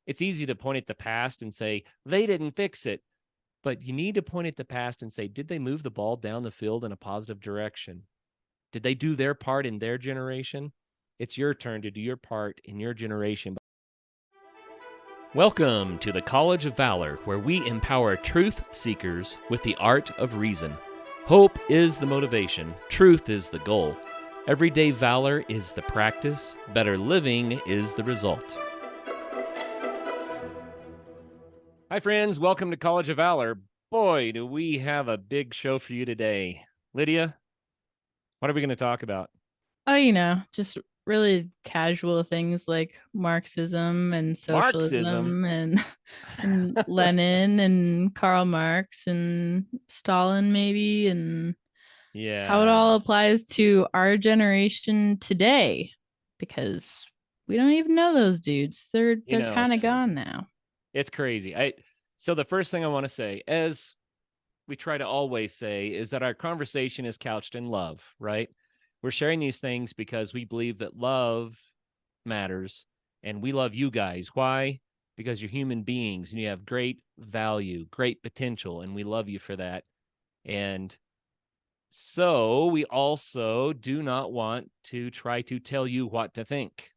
it's easy to point at the past and say, they didn't fix it. But you need to point at the past and say, did they move the ball down the field in a positive direction? Did they do their part in their generation? It's your turn to do your part in your generation. Welcome to the College of Valor, where we empower truth seekers with the art of reason. Hope is the motivation, truth is the goal. Everyday valor is the practice, better living is the result. Hi, friends. Welcome to College of Valor. Boy, do we have a big show for you today. Lydia, what are we going to talk about? Oh, just really casual things like Marxism and Marxism. socialism and Lenin and Karl Marx and Stalin maybe, and how it all Yeah. applies to our generation today, because we don't even know those dudes. They're It's kind of crazy. gone now. It's crazy. So the first thing I want to say, as we try to always say, is that our conversation is couched in love, right? We're sharing these things because we believe that love matters, and we love you guys. Why? Because you're human beings and you have great value, great potential, and we love you for that. And so we also do not want to try to tell you what to think.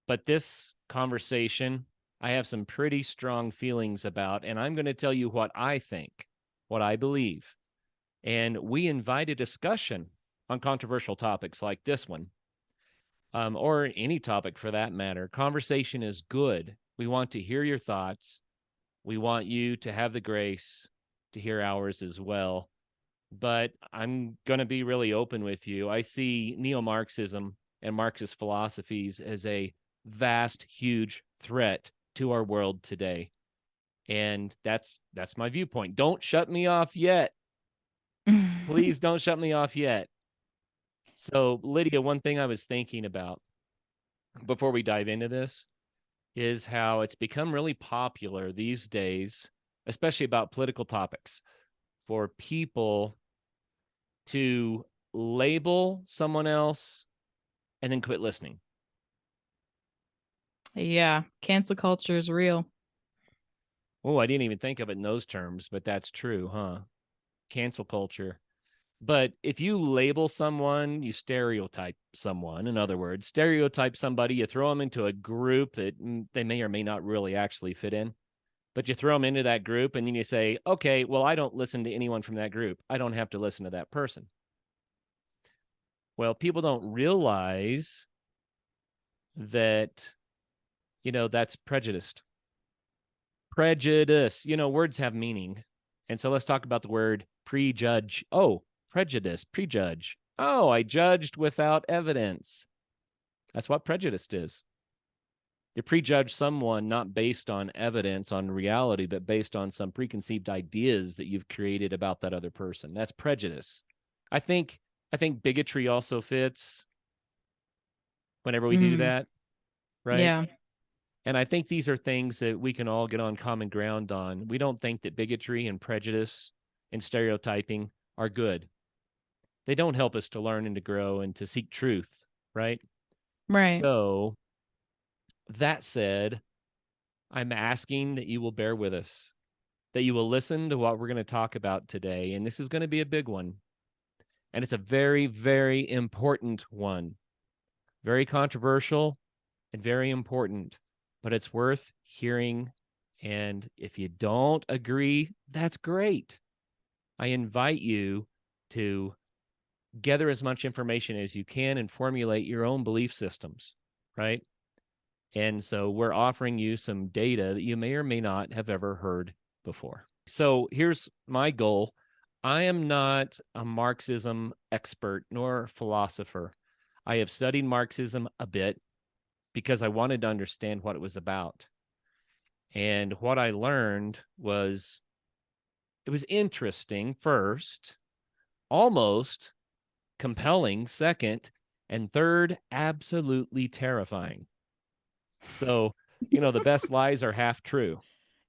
But this conversation, I have some pretty strong feelings about, and I'm going to tell you what I think, what I believe. And we invite a discussion on controversial topics like this one, or any topic for that matter. Conversation is good. We want to hear your thoughts. We want you to have the grace to hear ours as well. But I'm going to be really open with you. I see neo-Marxism and Marxist philosophies as a vast, huge threat to our world today. And that's my viewpoint. Don't shut me off yet. Please don't shut me off yet. So, Lydia, one thing I was thinking about before we dive into this is how it's become really popular these days, especially about political topics, for people to label someone else and then quit listening. Yeah, cancel culture is real. Oh, I didn't even think of it in those terms, but that's true, huh? Cancel culture. But if you label someone, you stereotype someone. In other words, stereotype somebody, you throw them into a group that they may or may not really actually fit in, but you throw them into that group and then you say, okay, well, I don't listen to anyone from that group. I don't have to listen to that person. Well, people don't realize that, that's prejudiced. Prejudice, words have meaning. And so let's talk about the word prejudge. Oh, prejudice, prejudge. Oh, I judged without evidence. That's what prejudice is. You prejudge someone not based on evidence, on reality, but based on some preconceived ideas that you've created about that other person. That's prejudice. I think bigotry also fits whenever we do Mm, that, right? yeah. And I think these are things that we can all get on common ground on. We don't think that bigotry and prejudice and stereotyping are good. They don't help us to learn and to grow and to seek truth, right? Right. So, that said, I'm asking that you will bear with us, that you will listen to what we're going to talk about today. And this is going to be a big one. And it's a very, very important one, very controversial and very important, but it's worth hearing. And if you don't agree, that's great. I invite you to gather as much information as you can and formulate your own belief systems, right? And so we're offering you some data that you may or may not have ever heard before. So here's my goal. I am not a Marxism expert nor philosopher. I have studied Marxism a bit because I wanted to understand what it was about. And what I learned was it was interesting first, almost compelling second, and third, absolutely terrifying. So, the best lies are half true.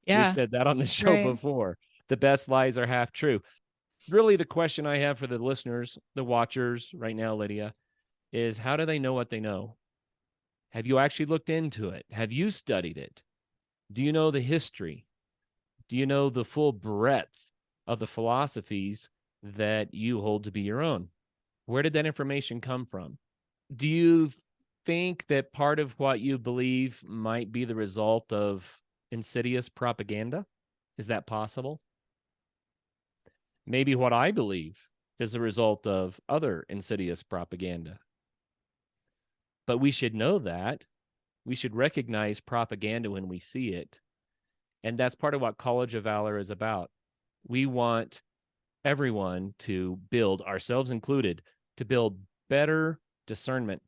We've Yeah. said that on the show Right. before. The best lies are half true. Really, the question I have for the listeners, the watchers right now, Lydia, is how do they know what they know? Have you actually looked into it? Have you studied it? Do you know the history? Do you know the full breadth of the philosophies that you hold to be your own? Where did that information come from? Do you think that part of what you believe might be the result of insidious propaganda? Is that possible? Maybe what I believe is the result of other insidious propaganda. But we should know that. We should recognize propaganda when we see it. And that's part of what College of Valor is about. We want everyone to build, ourselves included, to build better discernment,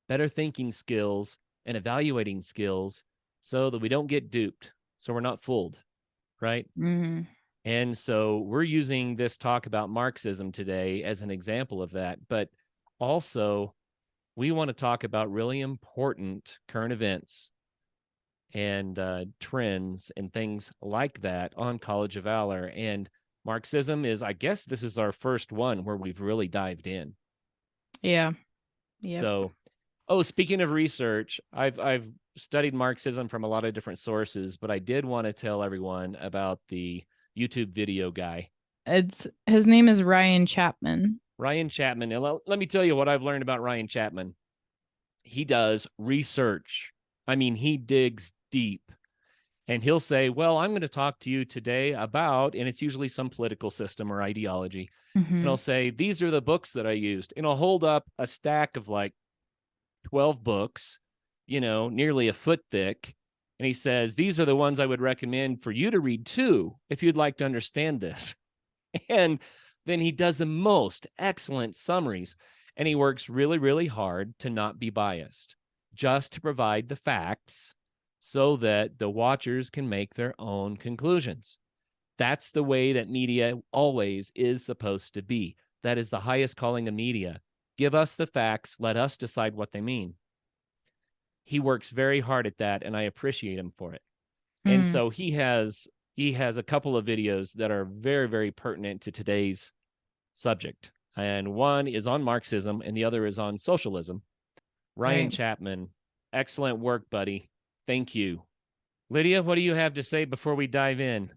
better thinking skills, and evaluating skills so that we don't get duped, so we're not fooled, right? Mm-hmm. And so we're using this talk about Marxism today as an example of that. But also, we want to talk about really important current events and trends and things like that on College of Valor. And Marxism is, I guess this is our first one where we've really dived in. Yeah. Yep. So, speaking of research, I've studied Marxism from a lot of different sources, but I did want to tell everyone about the YouTube video guy. His name is Ryan Chapman. Ryan Chapman. And let me tell you what I've learned about Ryan Chapman. He does research. I mean, he digs deep. And he'll say, well, I'm going to talk to you today about, and it's usually some political system or ideology. Mm-hmm. And I'll say, these are the books that I used. And I'll hold up a stack of like 12 books, nearly a foot thick. And he says, these are the ones I would recommend for you to read too, if you'd like to understand this. And then he does the most excellent summaries. And he works really, really hard to not be biased, just to provide the facts so that the watchers can make their own conclusions. That's the way that media always is supposed to be. That is the highest calling of media. Give us the facts. Let us decide what they mean. He works very hard at that, and I appreciate him for it. And so he has a couple of videos that are very, very pertinent to today's subject. And one is on Marxism, and the other is on socialism. Ryan Chapman, excellent work, buddy. Thank you. Lydia, what do you have to say before we dive in?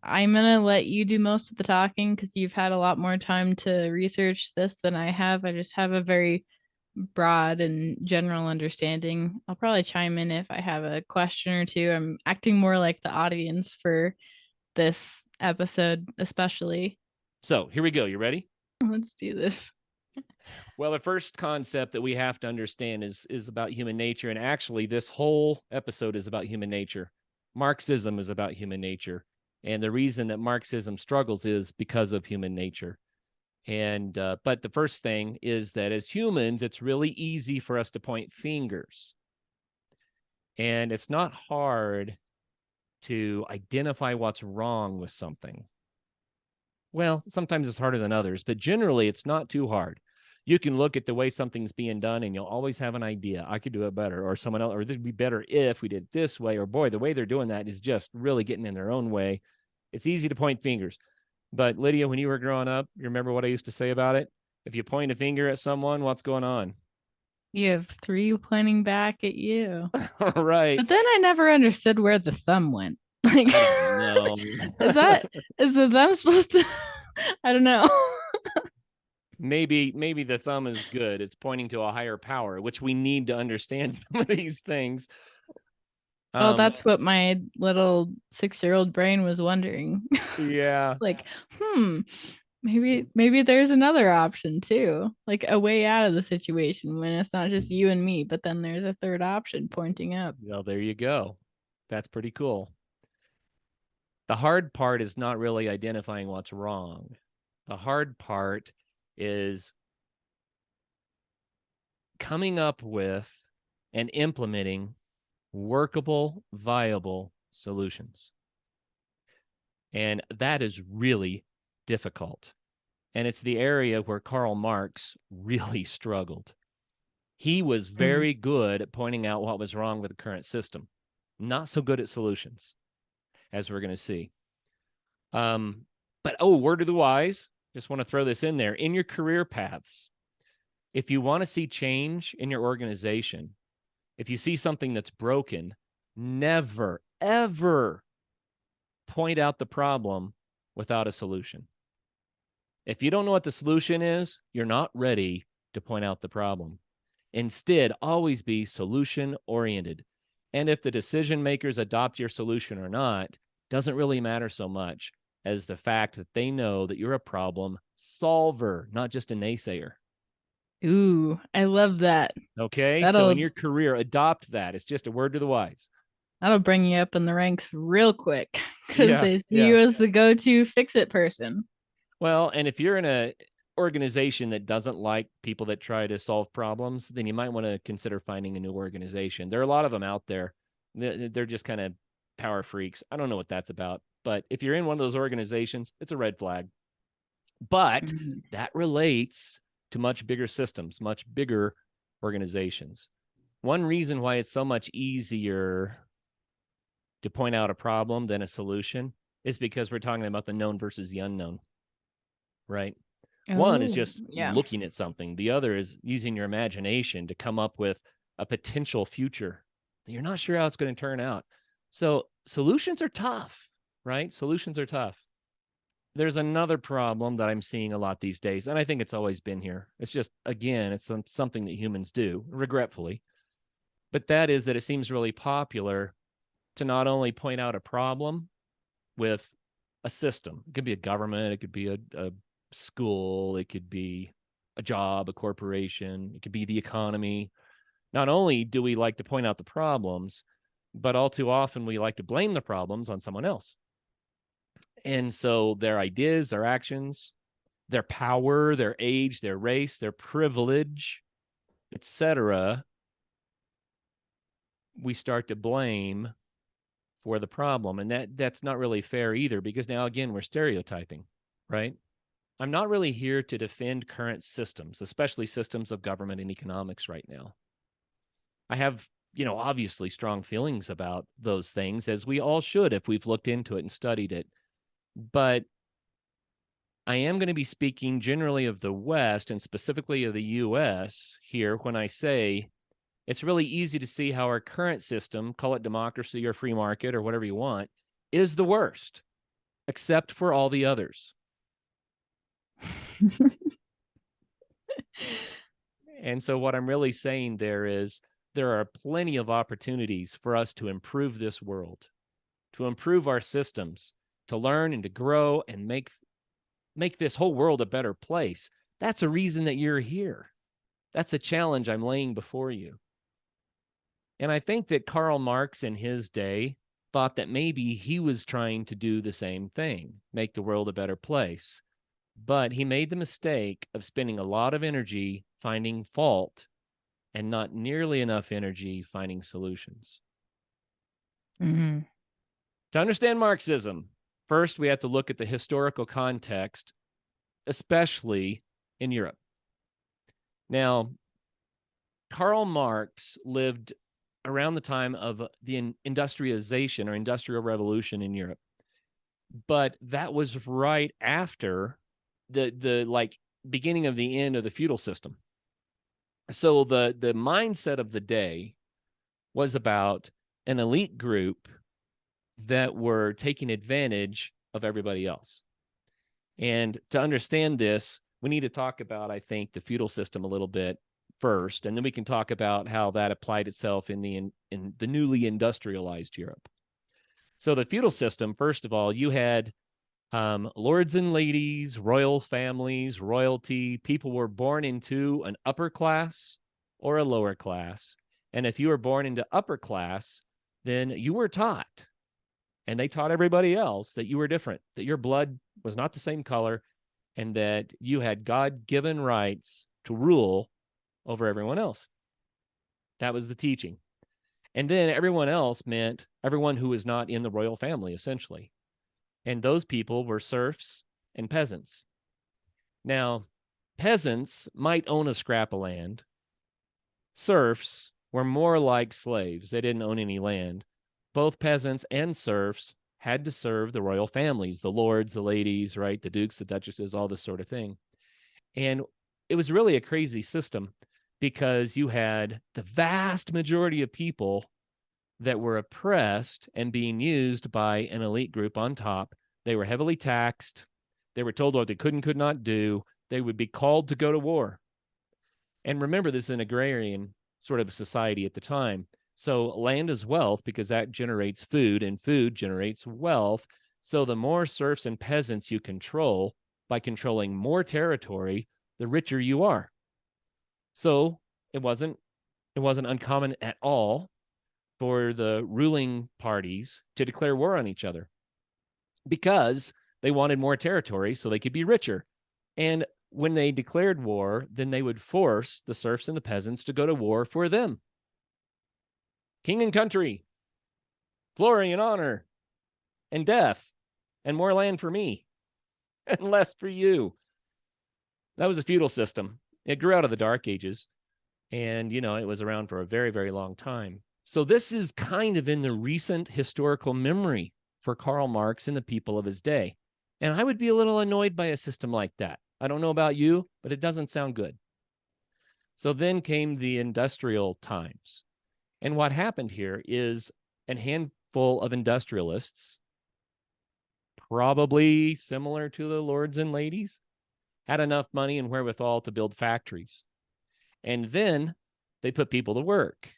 I'm going to let you do most of the talking because you've had a lot more time to research this than I have. I just have a very broad and general understanding. I'll probably chime in if I have a question or two. I'm acting more like the audience for this episode, especially. So here we go. You ready? Let's do this. Well, the first concept that we have to understand is about human nature. And actually, this whole episode is about human nature. Marxism is about human nature. And the reason that Marxism struggles is because of human nature. And but the first thing is that as humans, it's really easy for us to point fingers. And it's not hard to identify what's wrong with something. Well, sometimes it's harder than others, but generally it's not too hard. You can look at the way something's being done and you'll always have an idea. I could do it better, or someone else, or this would be better if we did it this way, or boy, the way they're doing that is just really getting in their own way. It's easy to point fingers. But Lydia, when you were growing up, you remember what I used to say about it? If you point a finger at someone, what's going on? You have three pointing back at you. Right. But then I never understood where the thumb went. Like, I don't know. is the thumb supposed to? I don't know. Maybe the thumb is good. It's pointing to a higher power, which we need to understand some of these things. Well, that's what my little 6-year-old brain was wondering. Yeah. It's like, maybe there's another option too, like a way out of the situation when it's not just you and me, but then there's a third option pointing up. Well, there you go. That's pretty cool. The hard part is not really identifying what's wrong. The hard part is coming up with and implementing workable, viable solutions. And that is really difficult. And it's the area where Karl Marx really struggled. He was very good at pointing out what was wrong with the current system, not so good at solutions, as we're going to see. But word of the wise, just want to throw this in there. In your career paths, if you want to see change in your organization, If you see something that's broken, never, ever point out the problem without a solution. If you don't know what the solution is, you're not ready to point out the problem. Instead, always be solution oriented. And if the decision makers adopt your solution or not, doesn't really matter so much as the fact that they know that you're a problem solver, not just a naysayer. Ooh, I love that. Okay. So in That'll your career, adopt that. It's just a word to the wise. that'll bring you up in the ranks real quick because Yeah. they see Yeah. you as the go-to fix-it person. Well, and if you're in a organization that doesn't like people that try to solve problems, then you might want to consider finding a new organization. There are a lot of them out there. They're just kind of power freaks. I don't know what that's about. But if you're in one of those organizations, it's a red flag. But Mhm. that relates to much bigger systems, much bigger organizations. One reason why it's so much easier to point out a problem than a solution is because we're talking about the known versus the unknown, right? One is Oh, just yeah. looking at something. The other is using your imagination to come up with a potential future that you're not sure how it's going to turn out. So solutions are tough, right? Solutions are tough. There's another problem that I'm seeing a lot these days, and I think it's always been here. It's just, again, it's something that humans do, regretfully. But that is that it seems really popular to not only point out a problem with a system. It could be a government, it could be a school, it could be a job, a corporation, it could be the economy. Not only do we like to point out the problems, but all too often we like to blame the problems on someone else. And so their ideas, their actions, their power, their age, their race, their privilege, etc., we start to blame for the problem. And that's not really fair either, because now again, we're stereotyping, right? I'm not really here to defend current systems, especially systems of government and economics right now. I have, obviously strong feelings about those things, as we all should if we've looked into it and studied it. But I am going to be speaking generally of the West and specifically of the US here when I say it's really easy to see how our current system, call it democracy or free market or whatever you want, is the worst, except for all the others. And so what I'm really saying there is there are plenty of opportunities for us to improve this world, to improve our systems, to learn and to grow and make this whole world a better place. That's a reason that you're here. That's a challenge I'm laying before you. And I think that Karl Marx in his day thought that maybe he was trying to do the same thing, make the world a better place. But he made the mistake of spending a lot of energy finding fault and not nearly enough energy finding solutions. Mm-hmm. To understand Marxism, first we have to look at the historical context, especially in Europe. Now, Karl Marx lived around the time of the industrialization or industrial revolution in Europe. But that was right after the like beginning of the end of the feudal system. So the mindset of the day was about an elite group that were taking advantage of everybody else. And to understand this, we need to talk about, I think, the feudal system a little bit first, and then we can talk about how that applied itself in the newly industrialized Europe. So the feudal system, first of all, you had lords and ladies, royal families, royalty. People were born into an upper class or a lower class. And if you were born into upper class, then you were taught, and they taught everybody else, that you were different, that your blood was not the same color, and that you had God-given rights to rule over everyone else. That was the teaching. And then everyone else meant everyone who was not in the royal family, essentially. And those people were serfs and peasants. Now, peasants might own a scrap of land. Serfs were more like slaves. They didn't own any land. Both peasants and serfs had to serve the royal families, the lords, the ladies, right? The dukes, the duchesses, all this sort of thing. And it was really a crazy system because you had the vast majority of people that were oppressed and being used by an elite group on top. They were heavily taxed. They were told what they could not do. They would be called to go to war. And remember, this is an agrarian sort of society at the time. So land is wealth because that generates food, and food generates wealth. So the more serfs and peasants you control by controlling more territory, the richer you are. So it wasn't uncommon at all for the ruling parties to declare war on each other because they wanted more territory so they could be richer. And when they declared war, then they would force the serfs and the peasants to go to war for them. King and country, glory and honor, and death, and more land for me, and less for you. That was a feudal system. It grew out of the Dark Ages, and, it was around for a very, very long time. So this is kind of in the recent historical memory for Karl Marx and the people of his day. And I would be a little annoyed by a system like that. I don't know about you, but it doesn't sound good. So then came the industrial times. And what happened here is a handful of industrialists, probably similar to the lords and ladies, had enough money and wherewithal to build factories. And then they put people to work.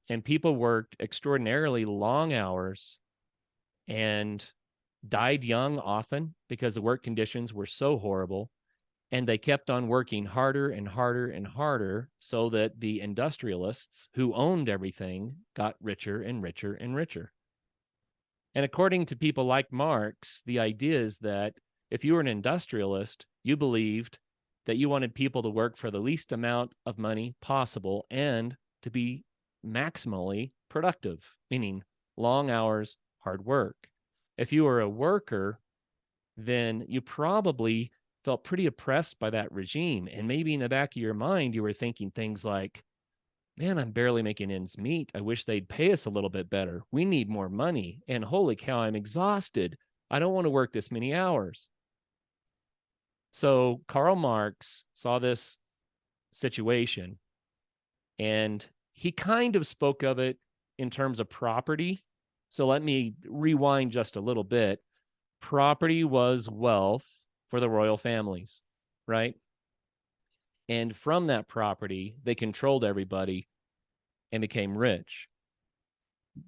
And people worked extraordinarily long hours and died young often because the work conditions were so horrible. And they kept on working harder and harder and harder so that the industrialists who owned everything got richer and richer and richer. And according to people like Marx, the idea is that if you were an industrialist, you believed that you wanted people to work for the least amount of money possible and to be maximally productive, meaning long hours, hard work. If you were a worker, then you probably felt pretty oppressed by that regime. And maybe in the back of your mind, you were thinking things like, man, I'm barely making ends meet. I wish they'd pay us a little bit better. We need more money. And holy cow, I'm exhausted. I don't want to work this many hours. So Karl Marx saw this situation and he kind of spoke of it in terms of property. So let me rewind just a little bit. Property was wealth for the royal families, right? And from that property, they controlled everybody and became rich.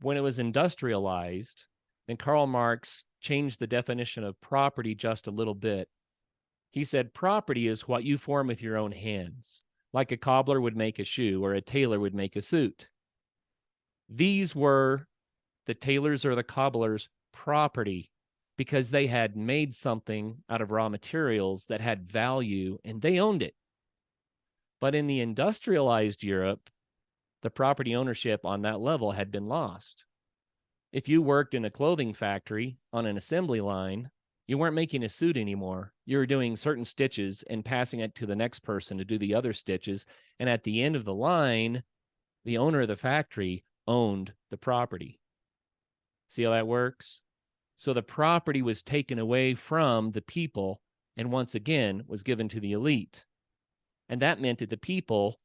When it was industrialized, then Karl Marx changed the definition of property just a little bit. He said property is what you form with your own hands, like a cobbler would make a shoe or a tailor would make a suit. These were the tailors or the cobblers' property because they had made something out of raw materials that had value and they owned it. But in the industrialized Europe, the property ownership on that level had been lost. If you worked in a clothing factory on an assembly line, you weren't making a suit anymore. You were doing certain stitches and passing it to the next person to do the other stitches. And at the end of the line, the owner of the factory owned the property. See how that works? So the property was taken away from the people and once again was given to the elite. And that meant that the people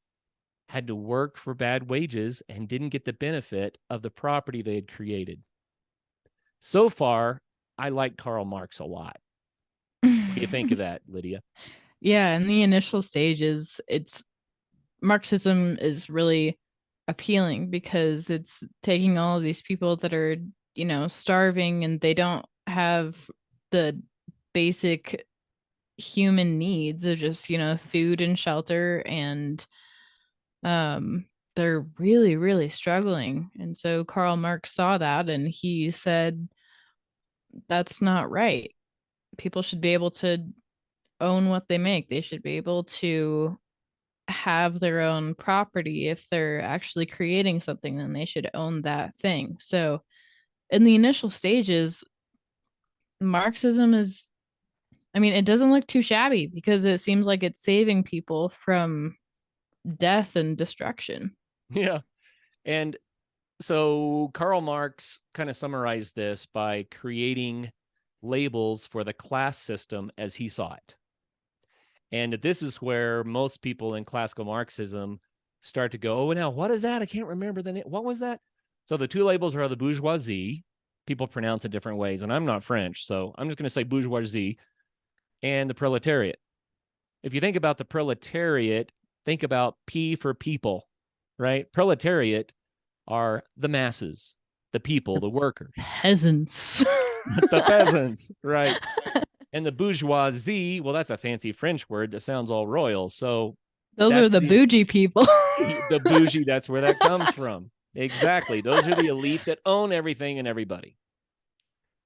had to work for bad wages and didn't get the benefit of the property they had created. So far, I like Karl Marx a lot. What do you think of that, Lydia? Yeah, in the initial stages, Marxism is really appealing because it's taking all of these people that are, starving and they don't have the basic human needs of just, food and shelter, and they're really, really struggling. And so Karl Marx saw that and he said, that's not right. People should be able to own what they make. They should be able to have their own property. If they're actually creating something, then they should own that thing. So in the initial stages, Marxism is, it doesn't look too shabby because it seems like it's saving people from death and destruction. Yeah. And so Karl Marx kind of summarized this by creating labels for the class system as he saw it. And this is where most people in classical Marxism start to go, oh, now what is that? I can't remember the name. What was that? So the two labels are the bourgeoisie. People pronounce it different ways, and I'm not French, so I'm just going to say bourgeoisie, and the proletariat. If you think about the proletariat, think about P for people, right? Proletariat are the masses, the people, the workers, Peasants. the peasants, right? And the bourgeoisie, well, that's a fancy French word that sounds all royal. So Those are that's the bougie people. the bougie, that's where that comes from. Exactly. Those are the elite that own everything and everybody.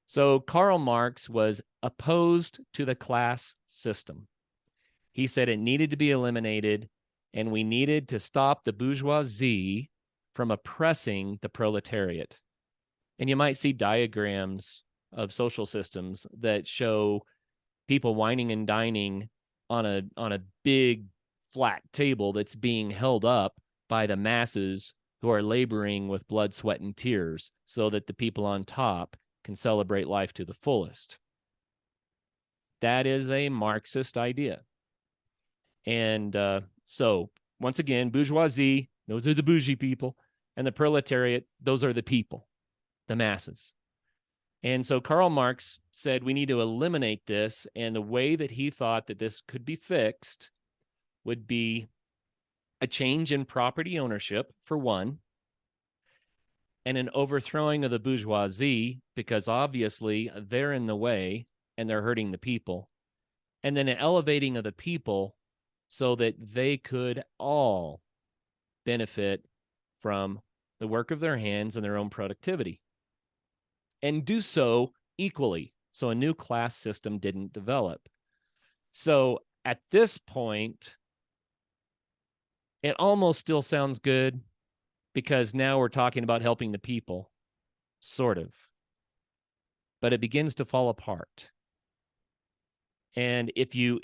So Karl Marx was opposed to the class system. He said it needed to be eliminated, and we needed to stop the bourgeoisie from oppressing the proletariat. And you might see diagrams of social systems that show people whining and dining on a big flat table that's being held up by the masses who are laboring with blood, sweat, and tears so that the people on top can celebrate life to the fullest. That is a Marxist idea. And so, once again, bourgeoisie, those are the bougie people, and the proletariat, those are the people, the masses. And so Karl Marx said we need to eliminate this, and the way that he thought that this could be fixed would be a change in property ownership, for one, and an overthrowing of the bourgeoisie, because obviously they're in the way and they're hurting the people, and then an elevating of the people so that they could all benefit from the work of their hands and their own productivity, and do so equally, so a new class system didn't develop. So at this point, it almost still sounds good, because now we're talking about helping the people, sort of. But it begins to fall apart. And if you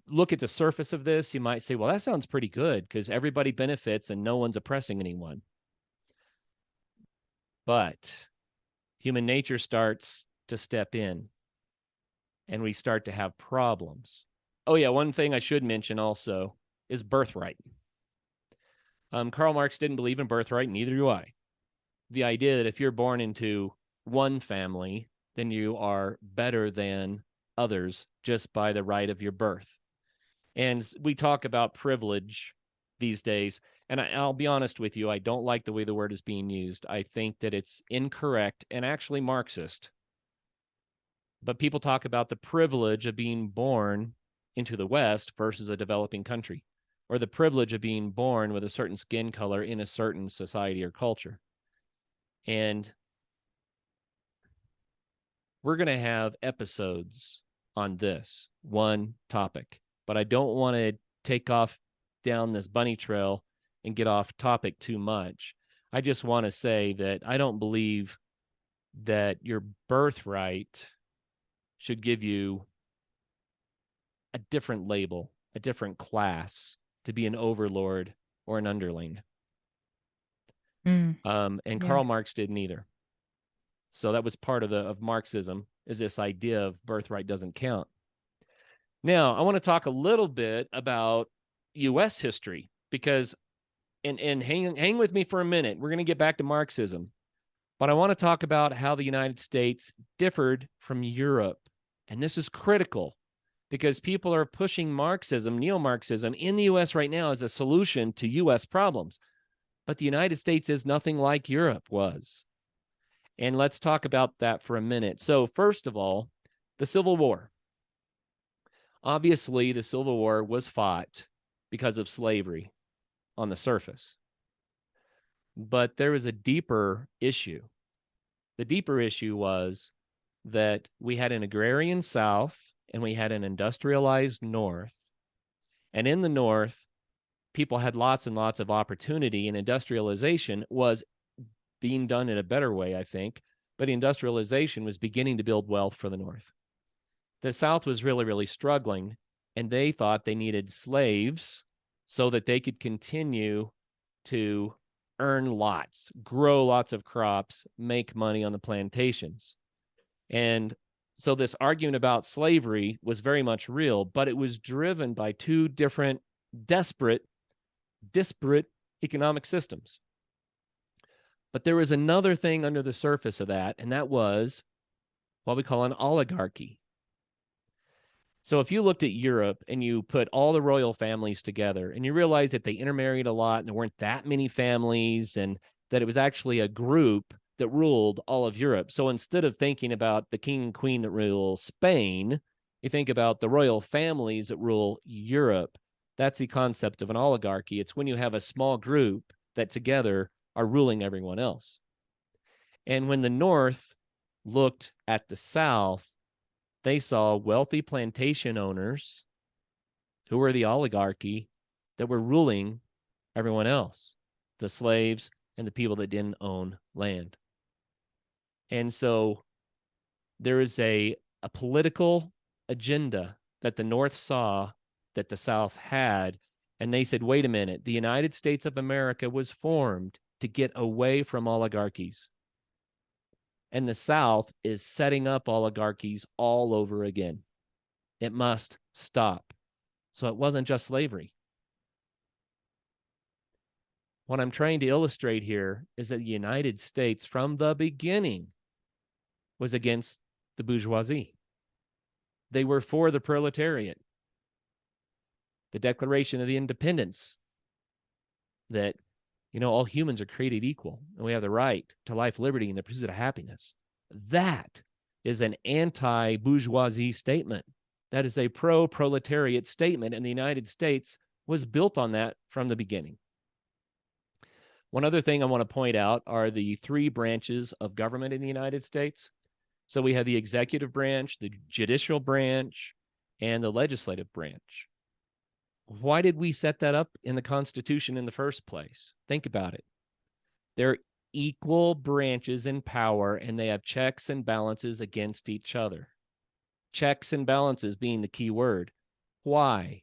look at the surface of this, you might say, well, that sounds pretty good because everybody benefits and no one's oppressing anyone. But human nature starts to step in and we start to have problems. Oh, yeah, one thing I should mention also is birthright. Karl Marx didn't believe in birthright, neither do I. The idea that if you're born into one family, then you are better than others just by the right of your birth. And we talk about privilege these days, and I'll be honest with you, I don't like the way the word is being used. I think that it's incorrect and actually Marxist. But people talk about the privilege of being born into the West versus a developing country, or the privilege of being born with a certain skin color in a certain society or culture. And we're going to have episodes on this one topic, but I don't want to take off down this bunny trail and get off topic too much. I just want to say that I don't believe that your birthright should give you a different label, a different class to be an overlord or an underling. And Yeah. Karl Marx didn't either. So that was part of Marxism, is this idea of birthright doesn't count. Now, I want to talk a little bit about U.S. history, because, and hang with me for a minute. We're going to get back to Marxism, but I want to talk about how the United States differed from Europe. And this is critical because people are pushing Marxism, neo-Marxism in the U.S. right now as a solution to U.S. problems. But the United States is nothing like Europe was. And let's talk about that for a minute. So first of all, the Civil War. Obviously, the Civil War was fought because of slavery on the surface. But there was a deeper issue. The deeper issue was that we had an agrarian South and we had an industrialized North. And in the North, people had lots and lots of opportunity, and industrialization was being done in a better way, I think. But industrialization was beginning to build wealth for the North. The South was really, really struggling, and they thought they needed slaves so that they could continue to earn lots, grow lots of crops, make money on the plantations. And so this argument about slavery was very much real, but it was driven by two different disparate economic systems. But there was another thing under the surface of that, and that was what we call an oligarchy. So if you looked at Europe and you put all the royal families together and you realize that they intermarried a lot and there weren't that many families and that it was actually a group that ruled all of Europe. So instead of thinking about the king and queen that rule Spain, you think about the royal families that rule Europe. That's the concept of an oligarchy. It's when you have a small group that together are ruling everyone else. And when the North looked at the South, they saw wealthy plantation owners who were the oligarchy that were ruling everyone else, the slaves and the people that didn't own land. And so there is a political agenda that the North saw that the South had. And they said, wait a minute, the United States of America was formed to get away from oligarchies. And the South is setting up oligarchies all over again. It must stop. So it wasn't just slavery. What I'm trying to illustrate here is that the United States, from the beginning, was against the bourgeoisie. They were for the proletariat. The Declaration of the Independence, that all humans are created equal and we have the right to life, liberty, and the pursuit of happiness. That is an anti-bourgeoisie statement. That is a pro-proletariat statement, and the United States was built on that from the beginning. One other thing I want to point out are the three branches of government in the United States. So we have the executive branch, the judicial branch, and the legislative branch. Why did we set that up in the Constitution in the first place? Think about it. They're equal branches in power, and they have checks and balances against each other. Checks and balances being the key word. Why?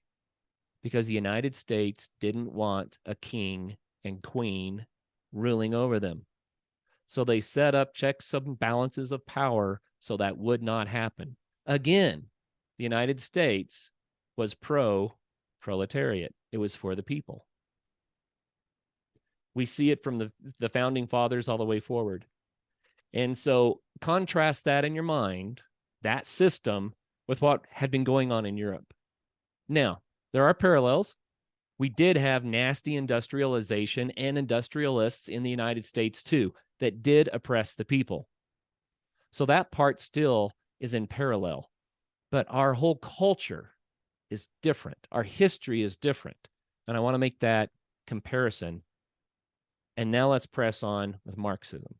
Because the United States didn't want a king and queen ruling over them. So they set up checks and balances of power so that would not happen. Again, the United States was pro-proletariat. It was for the people. We see it from the founding fathers all the way forward. And so contrast that in your mind, that system, with what had been going on in Europe. Now, there are parallels. We did have nasty industrialization and industrialists in the United States too that did oppress the people. So that part still is in parallel. But our whole culture is different. Our history is different. And I want to make that comparison. And now let's press on with Marxism.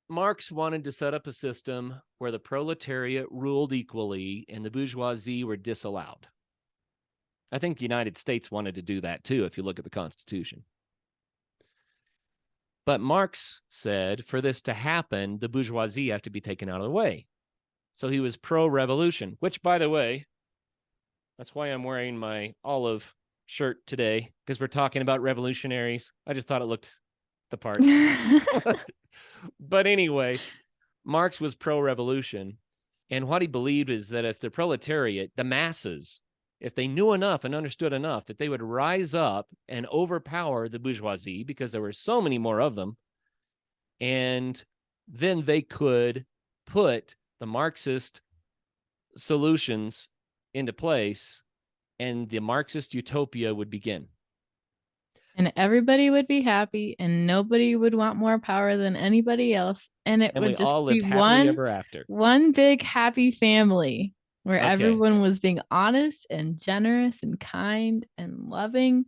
Marx wanted to set up a system where the proletariat ruled equally and the bourgeoisie were disallowed. I think the United States wanted to do that too, if you look at the Constitution. But Marx said for this to happen, the bourgeoisie have to be taken out of the way. So he was pro-revolution, which, by the way, that's why I'm wearing my olive shirt today, because we're talking about revolutionaries. I just thought it looked the part. But anyway, Marx was pro-revolution. And what he believed is that if the proletariat, the masses, if they knew enough and understood enough, that they would rise up and overpower the bourgeoisie because there were so many more of them. And then they could put the Marxist solutions into place and the Marxist utopia would begin. And everybody would be happy and nobody would want more power than anybody else. And it would we just all be lived happily ever after. one big happy family where Okay. everyone was being honest and generous and kind and loving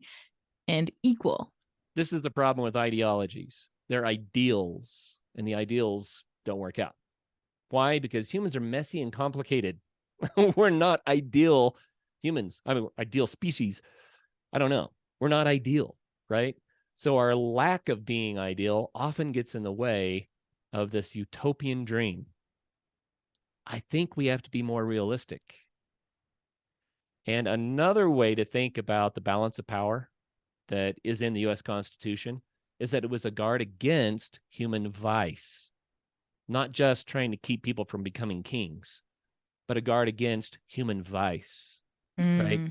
and equal. This is the problem with ideologies. They're ideals, and the ideals don't work out. Why? Because humans are messy and complicated. We're not ideal humans. I mean, ideal species. I don't know. We're not ideal, right? So our lack of being ideal often gets in the way of this utopian dream. I think we have to be more realistic. And another way to think about the balance of power that is in the U.S. Constitution is that it was a guard against human vice, not just trying to keep people from becoming kings, but a guard against human vice, right?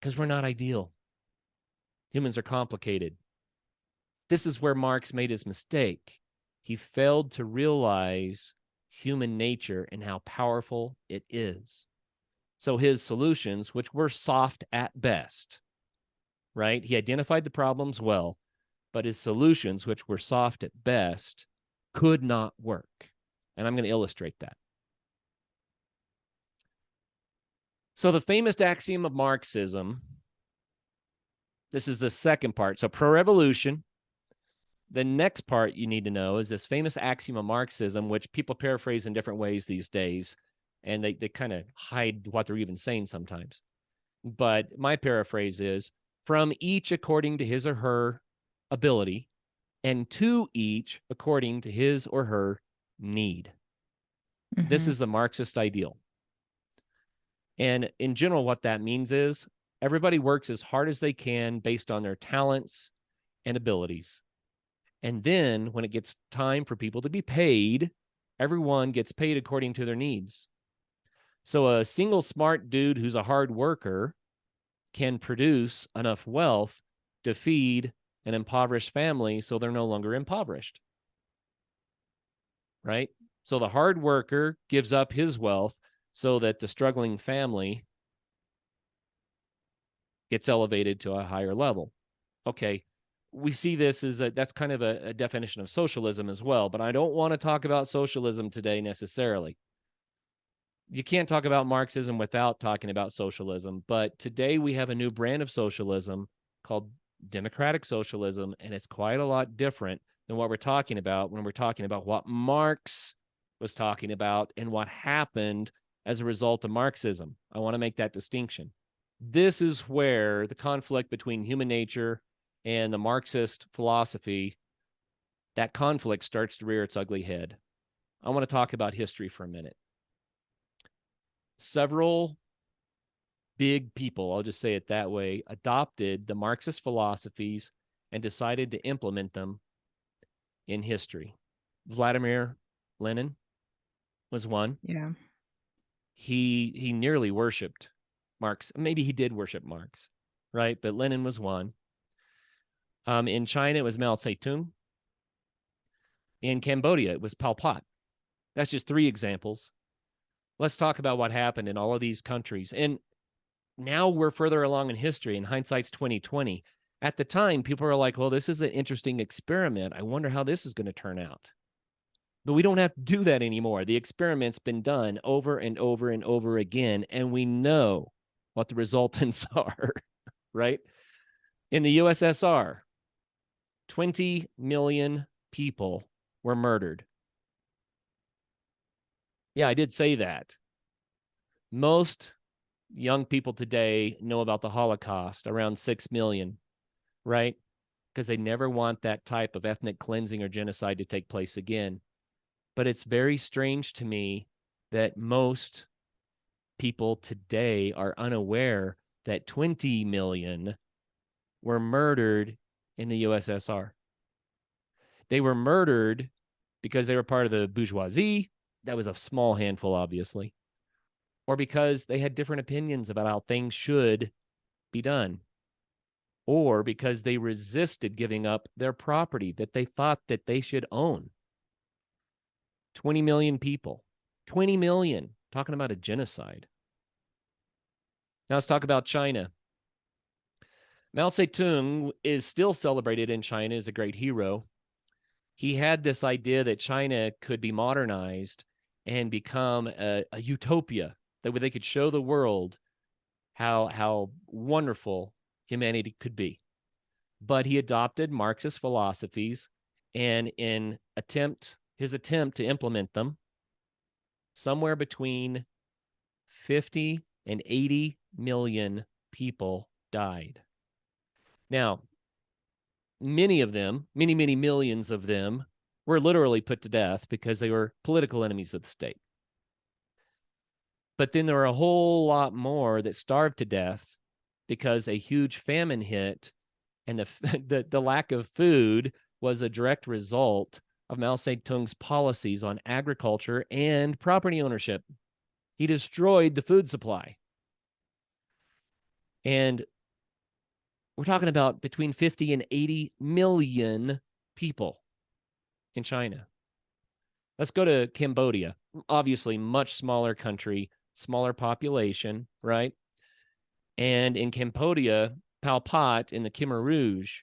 Because we're not ideal. Humans are complicated. This is where Marx made his mistake. He failed to realize human nature and how powerful it is. So his solutions, which were soft at best, right? He identified the problems well, but his solutions, which were soft at best, could not work. And I'm going to illustrate that. So the famous axiom of Marxism, this is the second part. So pro-revolution. The next part you need to know is this famous axiom of Marxism, which people paraphrase in different ways these days, and they kind of hide what they're even saying sometimes. But my paraphrase is, from each according to his or her ability, and to each according to his or her need. Mm-hmm. This is the Marxist ideal. And in general, what that means is everybody works as hard as they can based on their talents and abilities. And then when it gets time for people to be paid, everyone gets paid according to their needs. So a single smart dude who's a hard worker can produce enough wealth to feed an impoverished family so they're no longer impoverished. Right? So the hard worker gives up his wealth so that the struggling family gets elevated to a higher level. Okay, we see this as that's kind of a definition of socialism as well, but I don't want to talk about socialism today necessarily. You can't talk about Marxism without talking about socialism, but today we have a new brand of socialism called democratic socialism, and it's quite a lot different than what we're talking about when we're talking about what Marx was talking about and what happened as a result of Marxism. I want to make that distinction. This is where the conflict between human nature and the Marxist philosophy, that conflict starts to rear its ugly head. I want to talk about history for a minute. Several big people, I'll just say it that way, adopted the Marxist philosophies and decided to implement them in history. Vladimir Lenin was one. Yeah. He nearly worshipped Marx. Maybe he did worship Marx, right? But Lenin was one. In China, it was Mao Zedong. In Cambodia, it was Pol Pot. That's just 3 examples. Let's talk about what happened in all of these countries. And now we're further along in history, and hindsight's 2020. At the time, people are like, well, this is an interesting experiment. I wonder how this is going to turn out. But we don't have to do that anymore. The experiment's been done over and over and over again, and we know what the resultants are, right? In the USSR, 20 million people were murdered. Yeah, I did say that. Most young people today know about the Holocaust, around 6 million, right? Because they never want that type of ethnic cleansing or genocide to take place again. But it's very strange to me that most people today are unaware that 20 million were murdered in the USSR. They were murdered because they were part of the bourgeoisie. That was a small handful, obviously. Or because they had different opinions about how things should be done. Or because they resisted giving up their property that they thought that they should own. 20 million people. 20 million. Talking about a genocide. Now let's talk about China. Mao Zedong is still celebrated in China as a great hero. He had this idea that China could be modernized and become a utopia, that they could show the world how wonderful humanity could be. But he adopted Marxist philosophies, and in his attempt to implement them, somewhere between 50 and 80 million people died. Now, many of them, many millions of them, were literally put to death because they were political enemies of the state. But then there were a whole lot more that starved to death because a huge famine hit, and the lack of food was a direct result of Mao Zedong's policies on agriculture and property ownership. He destroyed the food supply. And We're talking about between 50 and 80 million people in China. Let's go to Cambodia. Obviously, much smaller country, smaller population, right? And in Cambodia, Pol Pot in the Khmer Rouge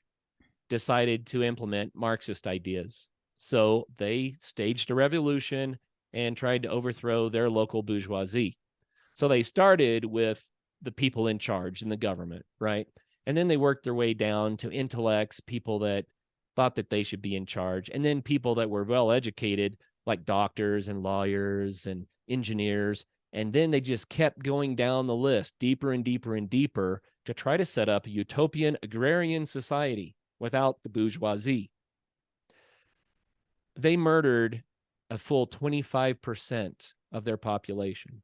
decided to implement Marxist ideas. So they staged a revolution and tried to overthrow their local bourgeoisie. So they started with the people in charge in the government, right? And then they worked their way down to intellects, people that thought that they should be in charge, and then people that were well educated, like doctors and lawyers and engineers. And then they just kept going down the list deeper and deeper and deeper to try to set up a utopian agrarian society without the bourgeoisie. They murdered a full 25% of their population.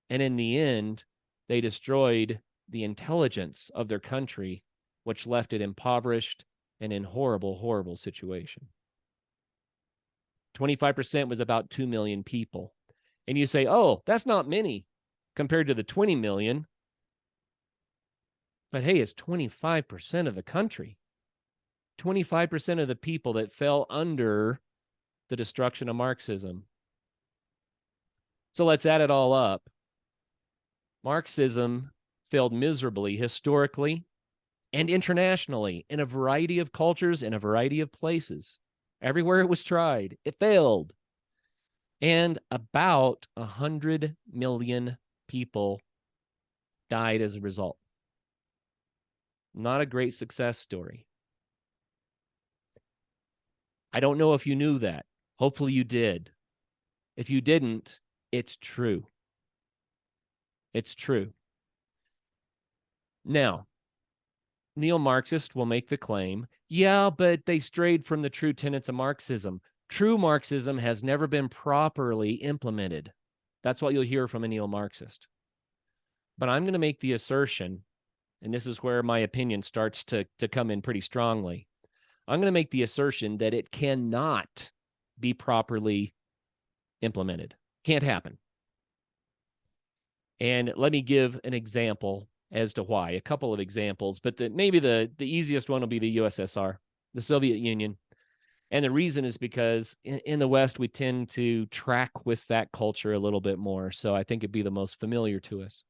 And in the end, they destroyed the intelligence of their country, which left it impoverished and in horrible, horrible situation. 25% was about 2 million people. And you say, oh, that's not many compared to the 20 million. But hey, it's 25% of the country. 25% of the people that fell under the destruction of Marxism. So let's add it all up. Marxism failed miserably historically and internationally in a variety of cultures, in a variety of places. Everywhere it was tried, it failed. And about 100 million people died as a result. Not a great success story. I don't know if you knew that. Hopefully you did. If you didn't, it's true. It's true. Now, neo-Marxists will make the claim, yeah, but they strayed from the true tenets of Marxism. True Marxism has never been properly implemented. That's what you'll hear from a neo-Marxist. But I'm going to make the assertion, and this is where my opinion starts to come in pretty strongly. I'm going to make the assertion that it cannot be properly implemented. Can't happen. And let me give an example as to why, a couple of examples, but maybe the easiest one will be the USSR, the Soviet Union. And the reason is because in the West, we tend to track with that culture a little bit more. So I think it'd be the most familiar to us,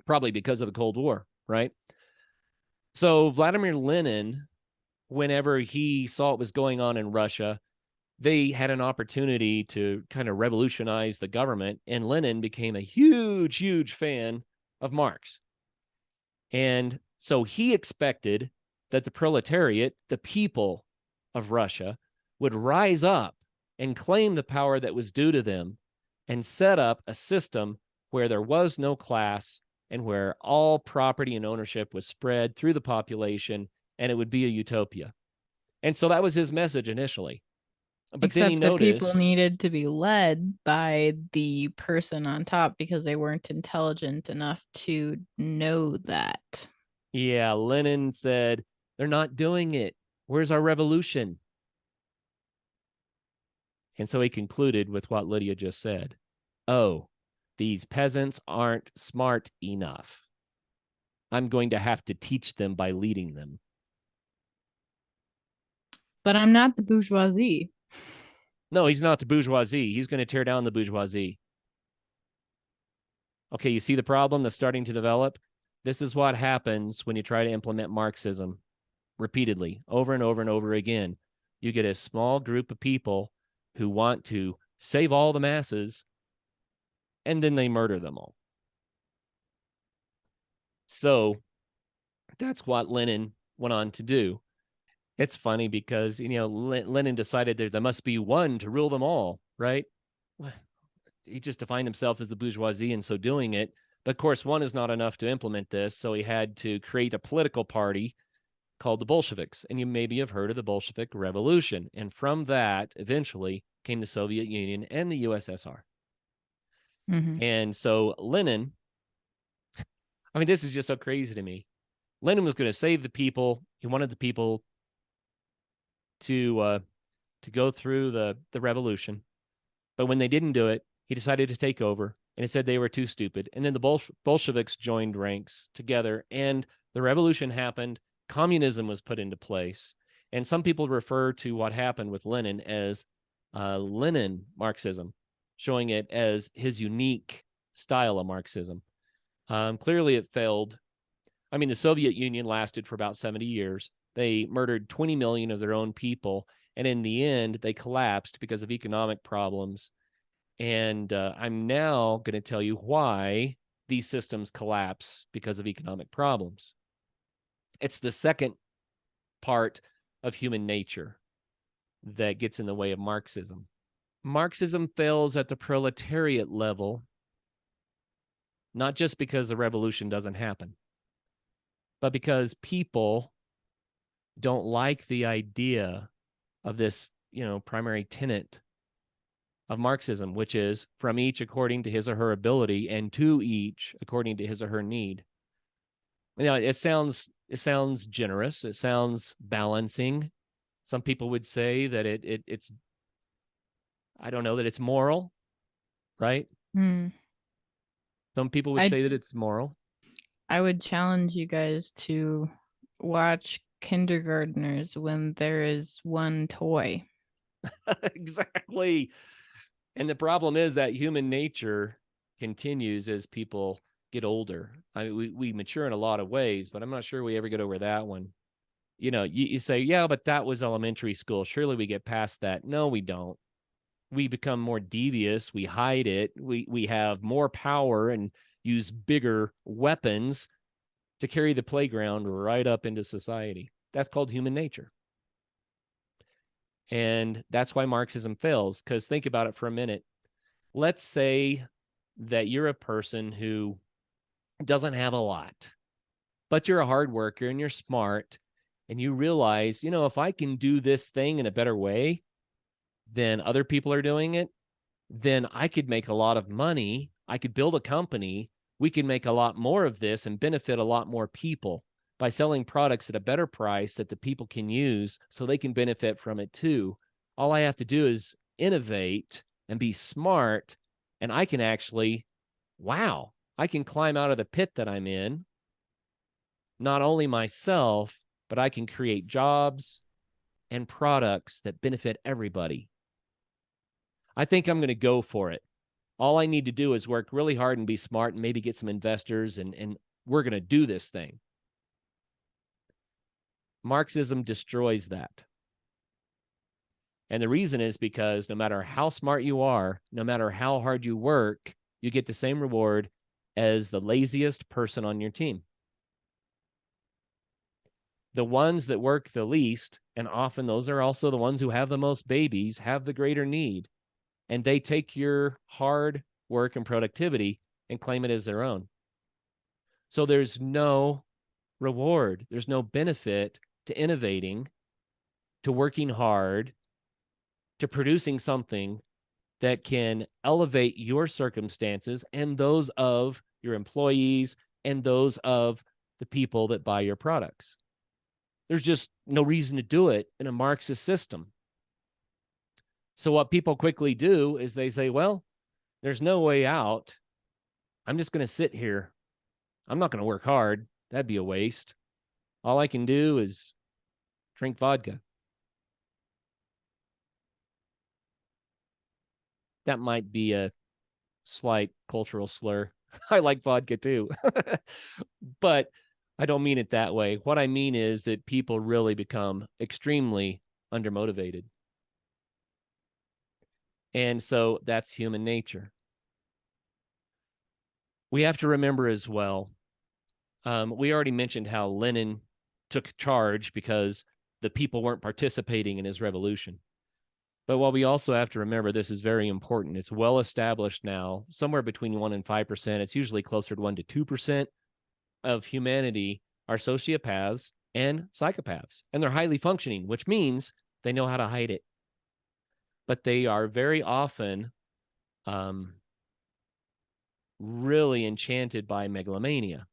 probably because of the Cold War, right? So Vladimir Lenin, whenever he saw what was going on in Russia, they had an opportunity to kind of revolutionize the government, and Lenin became a huge, huge fan of Marx. And so he expected that the proletariat, the people of Russia, would rise up and claim the power that was due to them and set up a system where there was no class and where all property and ownership was spread through the population, and it would be a utopia. And so that was his message initially. But Except then he the noticed people needed to be led by the person on top because they weren't intelligent enough to know that. Yeah, Lenin said, they're not doing it. Where's our revolution? And so he concluded with what Lydia just said. Oh, these peasants aren't smart enough. I'm going to have to teach them by leading them. But I'm not the bourgeoisie. No, he's not the bourgeoisie. He's going to tear down the bourgeoisie. Okay, you see the problem that's starting to develop? This is what happens when you try to implement Marxism repeatedly, over and over and over again. You get a small group of people who want to save all the masses, and then they murder them all. So that's what Lenin went on to do. It's funny because, Lenin decided there must be one to rule them all, right? He just defined himself as the bourgeoisie, and so doing it. But of course, one is not enough to implement this, so he had to create a political party called the Bolsheviks. And you maybe have heard of the Bolshevik Revolution. And from that, eventually, came the Soviet Union and the USSR. Mm-hmm. And so Lenin, I mean, this is just so crazy to me. Lenin was going to save the people. He wanted the people to go through the revolution. But when they didn't do it, he decided to take over. and it said they were too stupid. And then the Bolsheviks joined ranks together, and the revolution happened. Communism was put into place. And some people refer to what happened with Lenin as Lenin Marxism, showing it as his unique style of Marxism. Clearly, it failed. I mean, the Soviet Union lasted for about 70 years. They murdered 20 million of their own people. And in the end, they collapsed because of economic problems. And I'm now going to tell you why these systems collapse because of economic problems. It's the second part of human nature that gets in the way of Marxism. Marxism fails at the proletariat level, not just because the revolution doesn't happen, but because people don't like the idea of this, primary tenet of Marxism, which is from each according to his or her ability and to each according to his or her need. It sounds generous. It sounds balancing. Some people would say that it's I don't know, that it's moral, right? Hmm. Some people would say that it's moral. I would challenge you guys to watch kindergartners when there is one toy. Exactly. And the problem is that human nature continues as people get older. I mean, we mature in a lot of ways, but I'm not sure we ever get over that one. You say, yeah, but that was elementary school. Surely we get past that. No, we don't. We become more devious. We hide it. We have more power and use bigger weapons to carry the playground right up into society. That's called human nature. And that's why Marxism fails, because think about it for a minute. Let's say that you're a person who doesn't have a lot, but you're a hard worker and you're smart, and you realize, if I can do this thing in a better way than other people are doing it, then I could make a lot of money. I could build a company. We can make a lot more of this and benefit a lot more people by selling products at a better price that the people can use so they can benefit from it too. All I have to do is innovate and be smart, and I can actually, I can climb out of the pit that I'm in, not only myself, but I can create jobs and products that benefit everybody. I think I'm going to go for it. All I need to do is work really hard and be smart and maybe get some investors, and we're going to do this thing. Marxism destroys that. And the reason is because no matter how smart you are, no matter how hard you work, you get the same reward as the laziest person on your team. The ones that work the least, and often those are also the ones who have the most babies, have the greater need. And they take your hard work and productivity and claim it as their own. So there's no reward. There's no benefit to innovating, to working hard, to producing something that can elevate your circumstances and those of your employees and those of the people that buy your products. There's just no reason to do it in a Marxist system. So what people quickly do is they say, well, there's no way out. I'm just going to sit here. I'm not going to work hard. That'd be a waste. All I can do is drink vodka. That might be a slight cultural slur. I like vodka too. But I don't mean it that way. What I mean is that people really become extremely undermotivated. And so that's human nature. We have to remember as well, we already mentioned how Lenin took charge because the people weren't participating in his revolution. But what we also have to remember, this is very important. It's well established now, somewhere between 1% and 5%. It's usually closer to 1% to 2% of humanity are sociopaths and psychopaths. And they're highly functioning, which means they know how to hide it. But they are very often really enchanted by megalomania.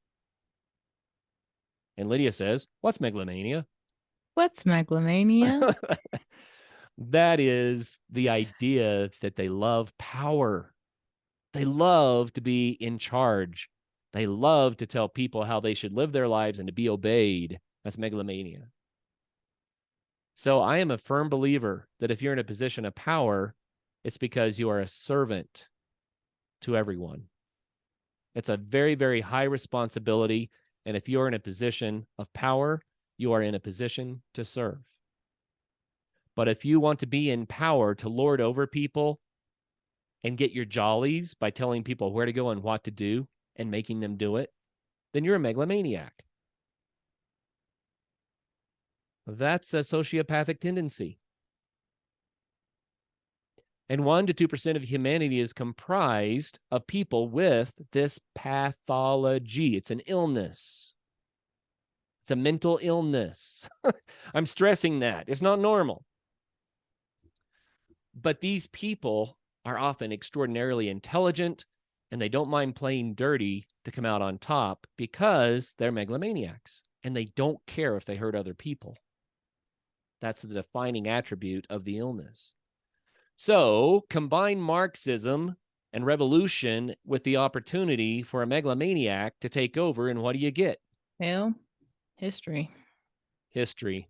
And Lydia says, what's megalomania? What's megalomania? That is the idea that they love power. They love to be in charge. They love to tell people how they should live their lives and to be obeyed. That's megalomania. So I am a firm believer that if you're in a position of power, it's because you are a servant to everyone. It's a very, very high responsibility. And if you're in a position of power, you are in a position to serve. But if you want to be in power to lord over people and get your jollies by telling people where to go and what to do and making them do it, then you're a megalomaniac. That's a sociopathic tendency. And 1 to 2% of humanity is comprised of people with this pathology. It's an illness. It's a mental illness. I'm stressing that. It's not normal. But these people are often extraordinarily intelligent, and they don't mind playing dirty to come out on top because they're megalomaniacs, and they don't care if they hurt other people. That's the defining attribute of the illness. So combine Marxism and revolution with the opportunity for a megalomaniac to take over, and what do you get? Well, history. History.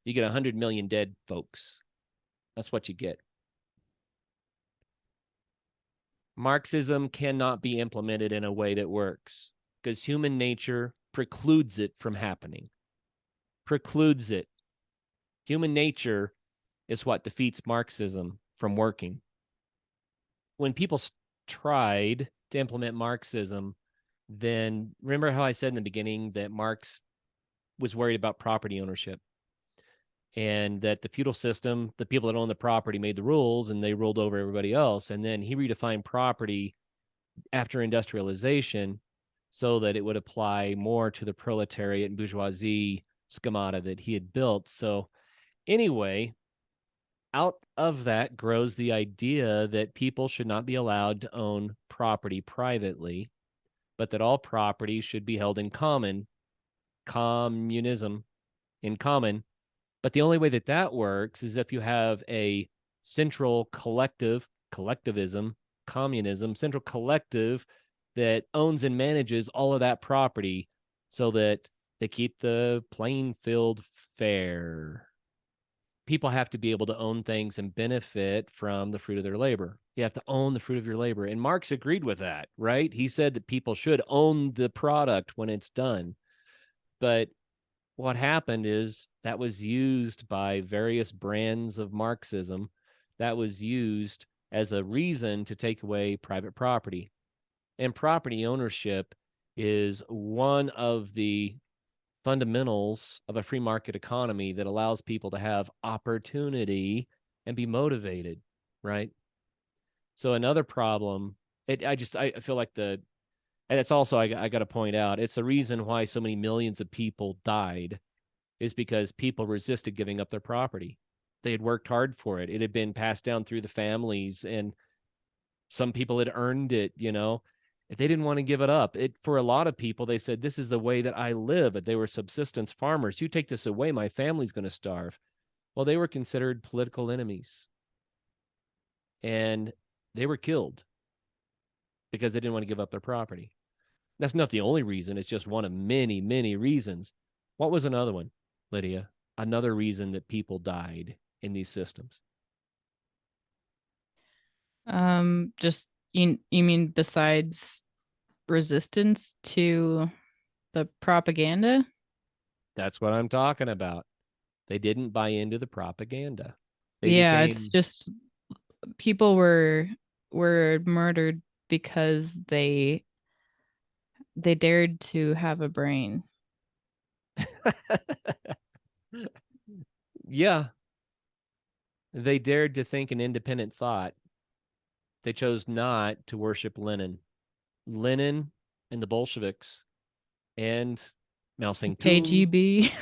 You get 100 million dead folks. That's what you get. Marxism cannot be implemented in a way that works because human nature precludes it from happening. Precludes it. Human nature is what defeats Marxism from working. When people tried to implement Marxism, then remember how I said in the beginning that Marx was worried about property ownership and that the feudal system, the people that own the property made the rules and they ruled over everybody else. And then he redefined property after industrialization so that it would apply more to the proletariat and bourgeoisie schemata that he had built. So anyway, out of that grows the idea that people should not be allowed to own property privately, but that all property should be held in common, communism, in common. But the only way that that works is if you have a central collectivism, communism, central collective that owns and manages all of that property so that they keep the playing field fair. People have to be able to own things and benefit from the fruit of their labor. You have to own the fruit of your labor. And Marx agreed with that, right? He said that people should own the product when it's done. But what happened is that was used by various brands of Marxism. That was used as a reason to take away private property. And property ownership is one of the fundamentals of a free market economy that allows people to have opportunity and be motivated, right? So another problem, I feel like and it's also, I got to point out, it's the reason why so many millions of people died is because people resisted giving up their property. They had worked hard for it. It had been passed down through the families, and some people had earned it, If they didn't want to give it up, for a lot of people, they said, this is the way that I live. But they were subsistence farmers. You take this away, my family's going to starve. Well, they were considered political enemies. And they were killed because they didn't want to give up their property. That's not the only reason. It's just one of many, many reasons. What was another one, Lydia? Another reason that people died in these systems? Just you mean besides resistance to the propaganda? That's what I'm talking about. They didn't buy into the propaganda. They Yeah, it's became just people were murdered because they dared to have a brain. yeah, they dared to think an independent thought. They chose not to worship Lenin. Lenin and the Bolsheviks and Mao Zedong. KGB.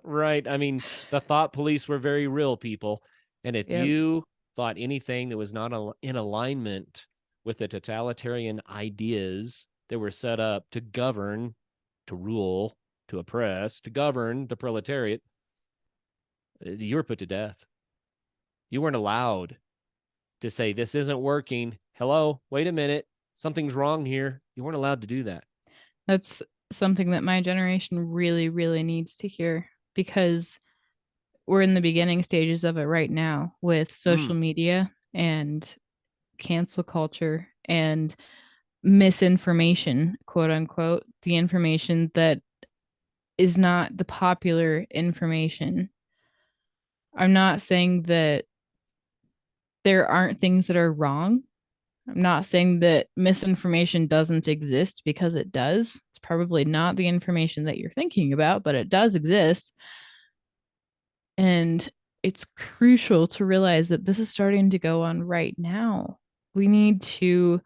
Right. I mean, the thought police were very real, people. And if Yep. you thought anything that was not in alignment with the totalitarian ideas that were set up to govern, to rule, to oppress, to govern the proletariat, you were put to death. You weren't allowed to say, this isn't working. Hello, wait a minute. Something's wrong here. You weren't allowed to do that. That's something that my generation really, really needs to hear because we're in the beginning stages of it right now with social media and cancel culture and misinformation, quote unquote, the information that is not the popular information. I'm not saying that there aren't things that are wrong. I'm not saying that misinformation doesn't exist because it does. It's probably not the information that you're thinking about, but it does exist. And it's crucial to realize that this is starting to go on right now. We need to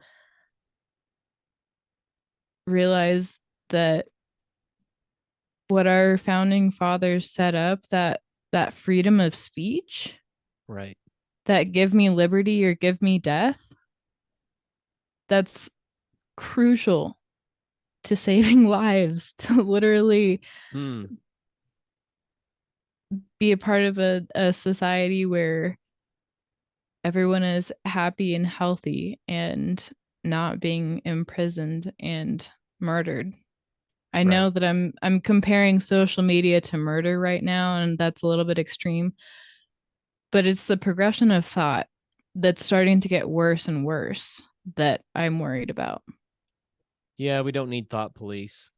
realize that what our founding fathers set up, that freedom of speech, Right. that give me liberty or give me death, that's crucial to saving lives, to literally be a part of a society where everyone is happy and healthy and not being imprisoned and murdered. I Right. know that I'm comparing social media to murder right now, and that's a little bit extreme, but it's the progression of thought that's starting to get worse and worse that I'm worried about. Yeah, we don't need thought police.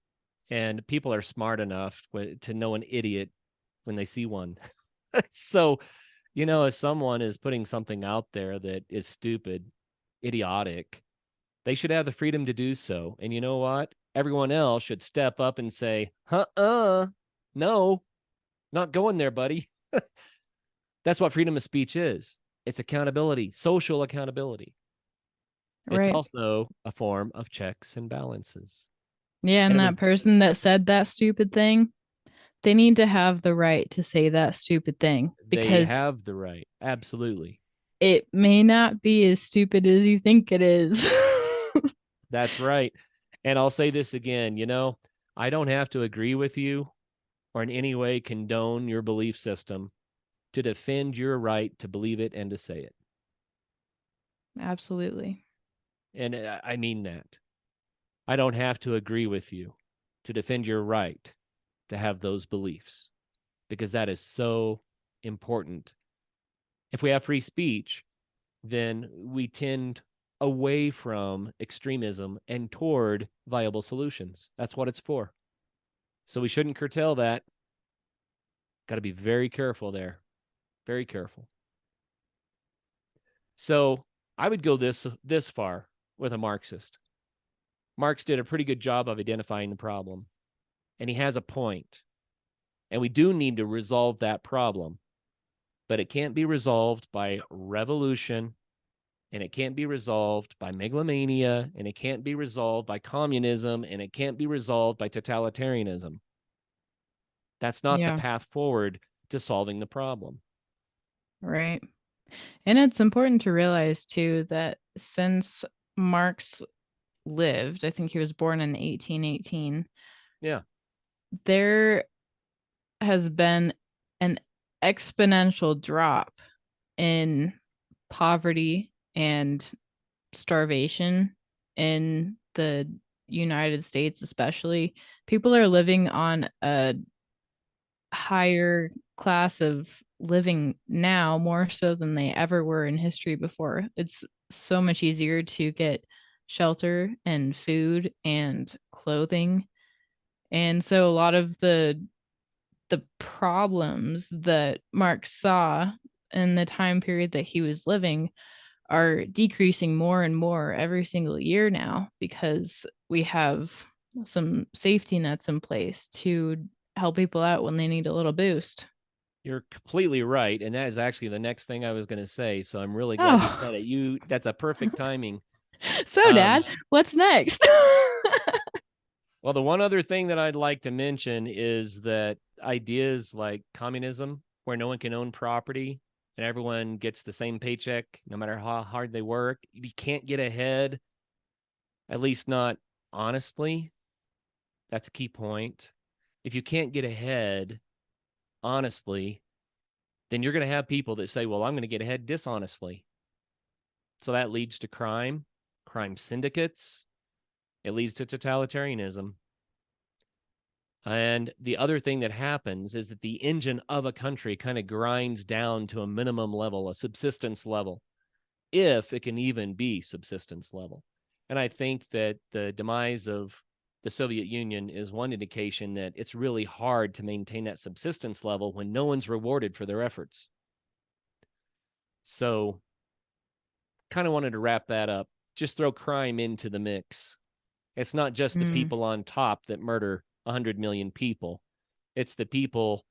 And people are smart enough to know an idiot when they see one. So, if someone is putting something out there that is stupid, idiotic, they should have the freedom to do so. And you know what? Everyone else should step up and say, no, not going there, buddy. That's what freedom of speech is. It's accountability, social accountability. It's Right. also a form of checks and balances. Yeah, And and it that was, person that said that stupid thing, they need to have the right to say that stupid thing they because have the right. Absolutely. it may not be as stupid as you think it is. That's right. And I'll say this again, I don't have to agree with you or in any way condone your belief system to defend your right to believe it and to say it. Absolutely. And I mean that. I don't have to agree with you to defend your right to have those beliefs because that is so important. If we have free speech, then we tend away from extremism and toward viable solutions. That's what it's for. So we shouldn't curtail that. Got to be very careful there. Very careful. So I would go this far with a Marxist. Marx did a pretty good job of identifying the problem, and he has a point. And we do need to resolve that problem, but it can't be resolved by revolution, and it can't be resolved by megalomania, and it can't be resolved by communism, and it can't be resolved by totalitarianism. That's not the Yeah. path forward to solving the problem. Right. And it's important to realize too that since Marx lived, I think he was born in 1818, Yeah. there has been an exponential drop in poverty and starvation in the United States, especially. People are living on a higher class of living now more so than they ever were in history before. It's so much easier to get shelter and food and clothing. And so a lot of the problems that Marx saw in the time period that he was living are decreasing more and more every single year now because we have some safety nets in place to help people out when they need a little boost. You're completely right. And that is actually the next thing I was going to say. So I'm really glad you Oh, said it. That's a perfect timing. so Um, Dad, what's next? well, the one other thing that I'd like to mention is that ideas like communism, where no one can own property and everyone gets the same paycheck no matter how hard they work, you can't get ahead, at least not honestly. That's a key point. If you can't get ahead honestly, then you're going to have people that say, well, I'm going to get ahead dishonestly. So that leads to crime syndicates. It leads to totalitarianism. And the other thing that happens is that the engine of a country kind of grinds down to a minimum level, a subsistence level, if it can even be subsistence level. And I think that the demise of the Soviet Union is one indication that it's really hard to maintain that subsistence level when no one's rewarded for their efforts. So, kind of wanted to wrap that up. Just throw crime into the mix. It's not just the people on top that murder 100 million people. It's the people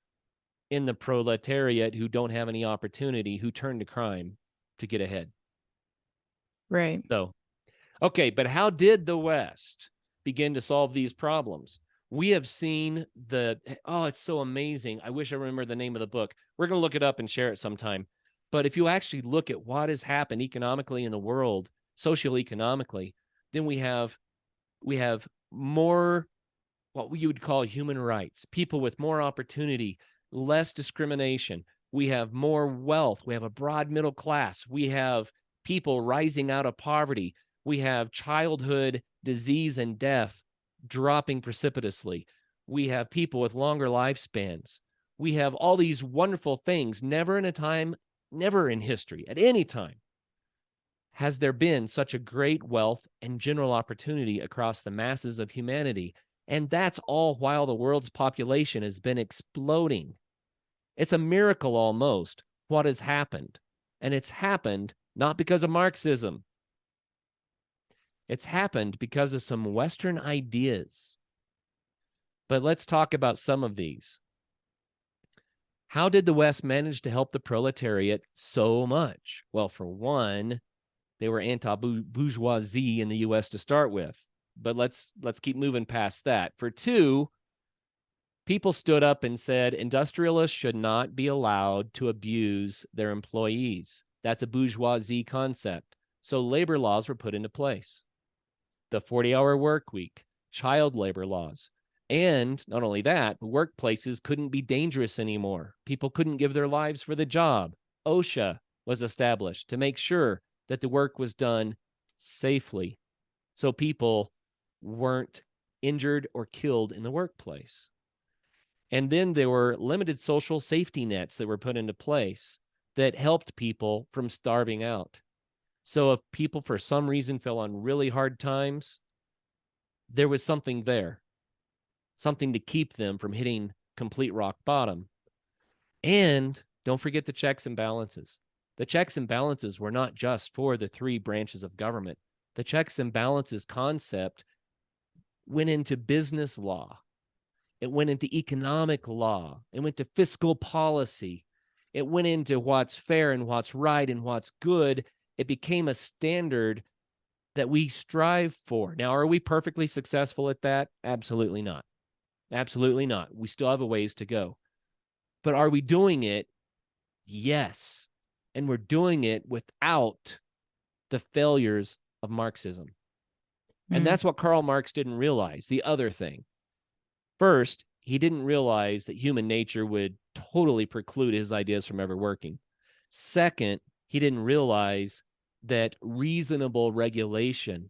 in the proletariat who don't have any opportunity, who turn to crime to get ahead. Right. So, okay, but how did the West begin to solve these problems? We have seen it's so amazing. I wish I remember the name of the book. We're going to look it up and share it sometime. But if you actually look at what has happened economically in the world, socioeconomically, then we have more what you would call human rights, people with more opportunity, less discrimination. We have more wealth. We have a broad middle class. We have people rising out of poverty. We have childhood disease and death dropping precipitously. We have people with longer lifespans. We have all these wonderful things. Never in history, at any time, has there been such a great wealth and general opportunity across the masses of humanity. And that's all while the world's population has been exploding. It's a miracle almost what has happened. And it's happened not because of Marxism. It's happened because of some Western ideas. But let's talk about some of these. How did the West manage to help the proletariat so much? Well, for one, they were anti-bourgeoisie in the U.S. to start with. But let's keep moving past that. For two, people stood up and said industrialists should not be allowed to abuse their employees. That's a bourgeoisie concept. So labor laws were put into place. The 40-hour work week, child labor laws. And not only that, workplaces couldn't be dangerous anymore. People couldn't give their lives for the job. OSHA was established to make sure that the work was done safely, so people weren't injured or killed in the workplace. And then there were limited social safety nets that were put into place that helped people from starving out. So if people for some reason fell on really hard times, there was something there, something to keep them from hitting complete rock bottom. And don't forget the checks and balances. The checks and balances were not just for the three branches of government. The checks and balances concept went into business law. It went into economic law. It went to fiscal policy. It went into what's fair and what's right and what's good. It became a standard that we strive for. Now, are we perfectly successful at that? Absolutely not. Absolutely not. We still have a ways to go. But are we doing it? Yes. And we're doing it without the failures of Marxism. And that's what Karl Marx didn't realize. The other thing. First, he didn't realize that human nature would totally preclude his ideas from ever working. Second, he didn't realize that reasonable regulation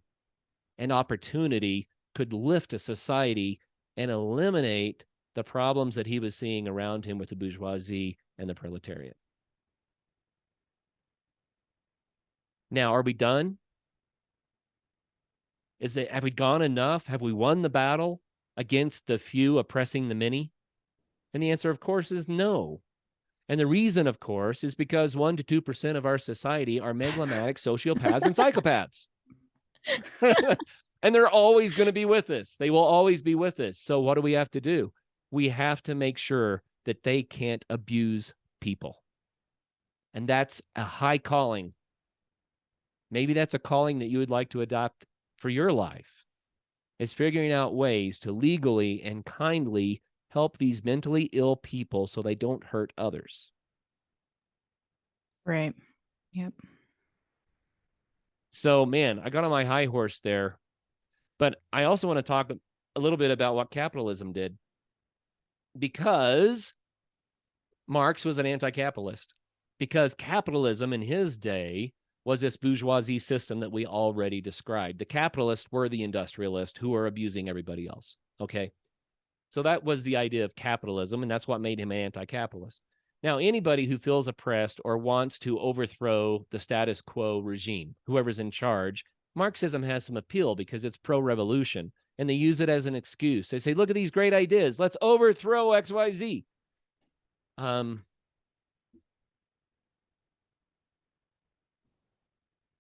and opportunity could lift a society and eliminate the problems that he was seeing around him with the bourgeoisie and the proletariat. Now, are we done? Have we gone enough? Have we won the battle against the few oppressing the many? And the answer, of course, is no. And the reason, of course, is because 1 to 2% of our society are megalomaniac sociopaths and psychopaths. And they're always going to be with us. They will always be with us. So what do we have to do? We have to make sure that they can't abuse people. And that's a high calling. Maybe that's a calling that you would like to adopt for your life, is figuring out ways to legally and kindly help these mentally ill people so they don't hurt others. Right. Yep. So, man, I got on my high horse there, but I also want to talk a little bit about what capitalism did, because Marx was an anti-capitalist, because capitalism in his day was this bourgeoisie system that we already described. The capitalists were the industrialists who are abusing everybody else. Okay. So that was the idea of capitalism, and that's what made him an anti-capitalist. Now, anybody who feels oppressed or wants to overthrow the status quo regime, whoever's in charge, Marxism has some appeal because it's pro-revolution, and they use it as an excuse. They say, look at these great ideas. Let's overthrow XYZ. I'm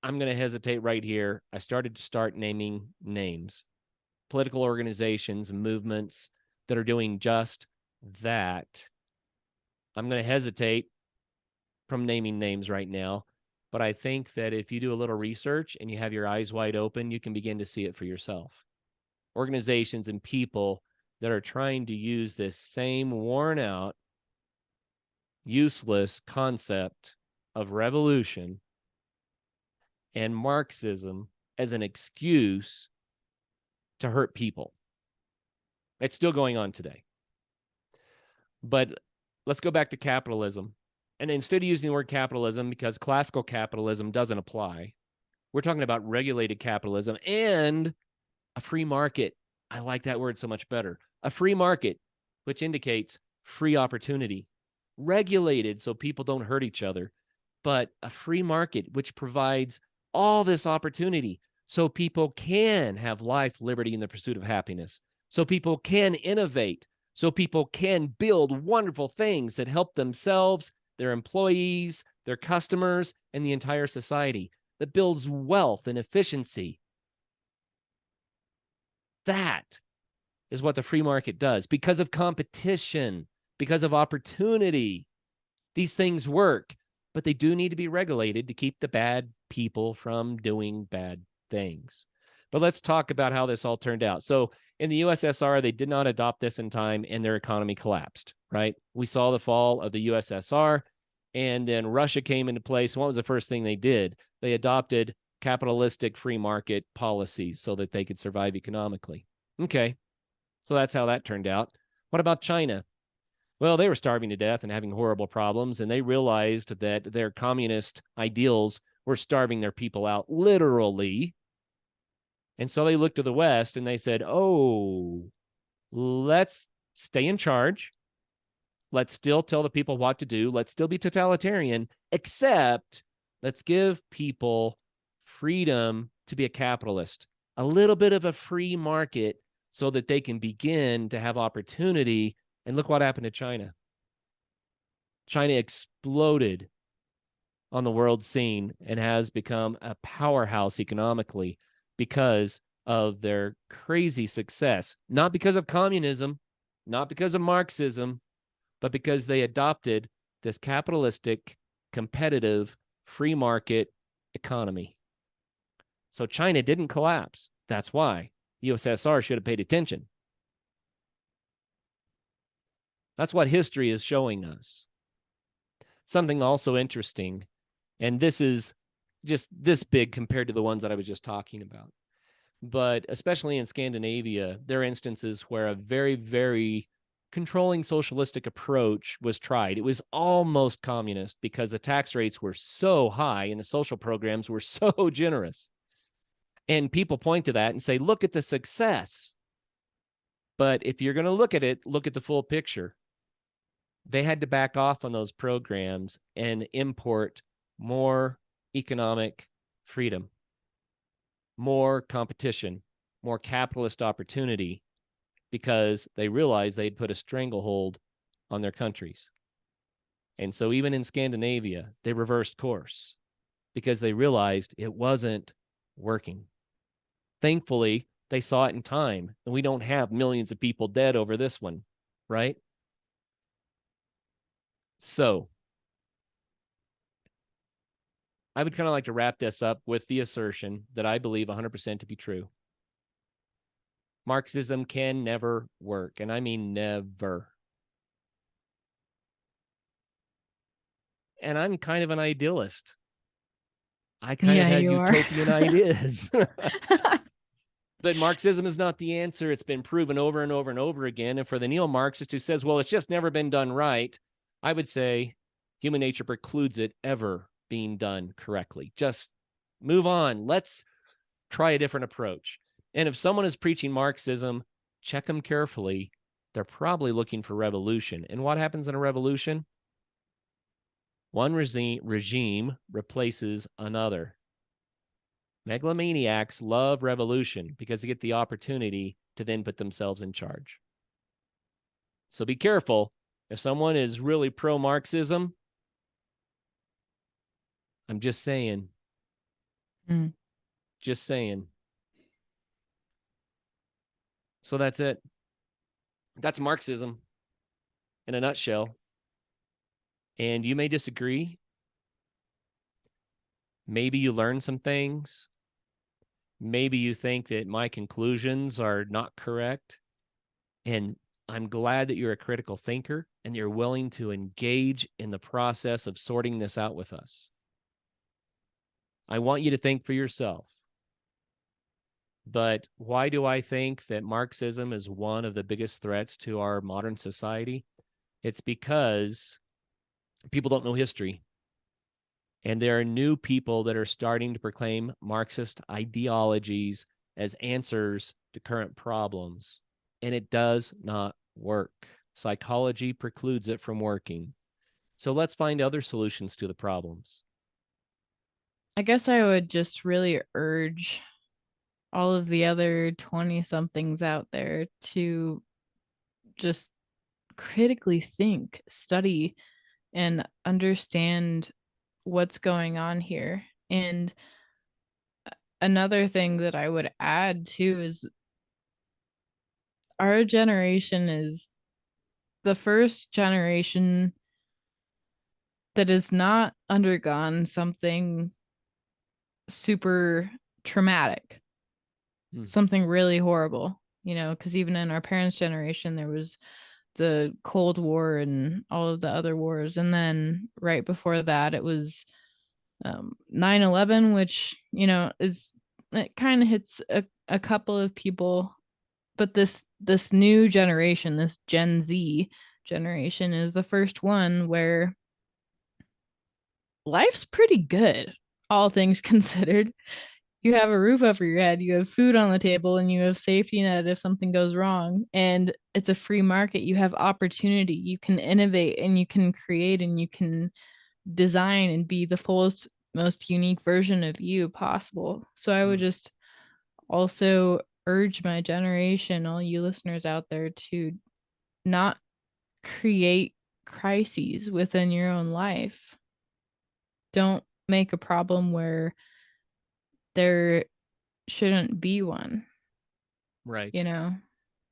going to hesitate right here. I started to start naming names, political organizations, movements that are doing just that. I'm going to hesitate from naming names right now, but I think that if you do a little research and you have your eyes wide open, you can begin to see it for yourself. Organizations and people that are trying to use this same worn out, useless concept of revolution and Marxism as an excuse to hurt people. It's still going on today. But let's go back to capitalism. And instead of using the word capitalism, because classical capitalism doesn't apply, we're talking about regulated capitalism and a free market. I like that word so much better. A free market, which indicates free opportunity, regulated so people don't hurt each other, but a free market, which provides all this opportunity so people can have life, liberty, and the pursuit of happiness, so people can innovate, so people can build wonderful things that help themselves, their employees, their customers, and the entire society, that builds wealth and efficiency. That is what the free market does. Because of competition, because of opportunity, these things work, but they do need to be regulated to keep the bad people from doing bad things. But let's talk about how this all turned out. So in the USSR, they did not adopt this in time and their economy collapsed, right? We saw the fall of the USSR, and then Russia came into place. What was the first thing they did? They adopted capitalistic free market policies so that they could survive economically. Okay, so that's how that turned out. What about China? Well, they were starving to death and having horrible problems, and they realized that their communist ideals were starving their people out, literally. And so they looked to the West and they said, oh, let's stay in charge. Let's still tell the people what to do. Let's still be totalitarian, except let's give people freedom to be a capitalist, a little bit of a free market so that they can begin to have opportunity. And look what happened to China. China exploded on the world scene and has become a powerhouse economically because of their crazy success, not because of communism, not because of Marxism, but because they adopted this capitalistic, competitive, free market economy. So China didn't collapse. That's why the USSR should have paid attention. That's what history is showing us. Something also interesting, and this is just this big compared to the ones that I was just talking about, but especially in Scandinavia, there are instances where a very, very controlling socialistic approach was tried. It was almost communist because the tax rates were so high and the social programs were so generous. And people point to that and say, look at the success. But if you're going to look at it, look at the full picture. They had to back off on those programs and import more economic freedom, more competition, more capitalist opportunity, because they realized they'd put a stranglehold on their countries. And so even in Scandinavia, they reversed course because they realized it wasn't working. Thankfully, they saw it in time, and we don't have millions of people dead over this one, right? So I would kind of like to wrap this up with the assertion that I believe 100% to be true. Marxism can never work, and I mean never. And I'm kind of an idealist. I kind of have utopian ideas. But Marxism is not the answer. It's been proven over and over and over again. And for the neo-Marxist who says, well, it's just never been done right, I would say human nature precludes it ever being done correctly. Just move on. Let's try a different approach. And if someone is preaching Marxism, check them carefully. They're probably looking for revolution. And what happens in a revolution? One regime replaces another. Megalomaniacs love revolution because they get the opportunity to then put themselves in charge. So be careful. If someone is really pro-Marxism, I'm just saying. Just saying. So that's it. That's Marxism in a nutshell. And you may disagree. Maybe you learn some things. Maybe you think that my conclusions are not correct. And I'm glad that you're a critical thinker and you're willing to engage in the process of sorting this out with us. I want you to think for yourself. But why do I think that Marxism is one of the biggest threats to our modern society? It's because people don't know history. And there are new people that are starting to proclaim Marxist ideologies as answers to current problems. And it does not work. Psychology precludes it from working. So let's find other solutions to the problems. I guess I would just really urge all of the other 20 somethings out there to just critically think, study, and understand what's going on here. And another thing that I would add too is our generation is the first generation that has not undergone something super traumatic, something really horrible, because even in our parents' generation, there was the Cold War and all of the other wars. And then right before that, it was 9/11, which, it kind of hits a couple of people. But this new generation, this Gen Z generation, is the first one where life's pretty good, all things considered. You have a roof over your head, you have food on the table, and you have safety net if something goes wrong. And it's a free market. You have opportunity. You can innovate and you can create and you can design and be the fullest, most unique version of you possible. So I would just also urge my generation, all you listeners out there, to not create crises within your own life. Don't make a problem where there shouldn't be one. Right.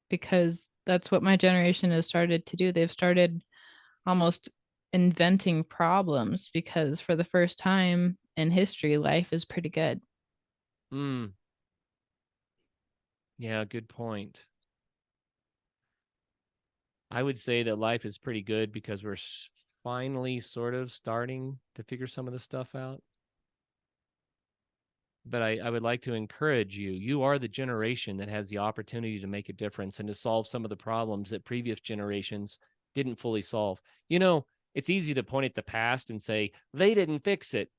Because that's what my generation has started to do. They've started almost inventing problems because for the first time in history, life is pretty good. Yeah, good point. I would say that life is pretty good because we're finally sort of starting to figure some of this stuff out. But I would like to encourage you. You are the generation that has the opportunity to make a difference and to solve some of the problems that previous generations didn't fully solve. It's easy to point at the past and say, they didn't fix it.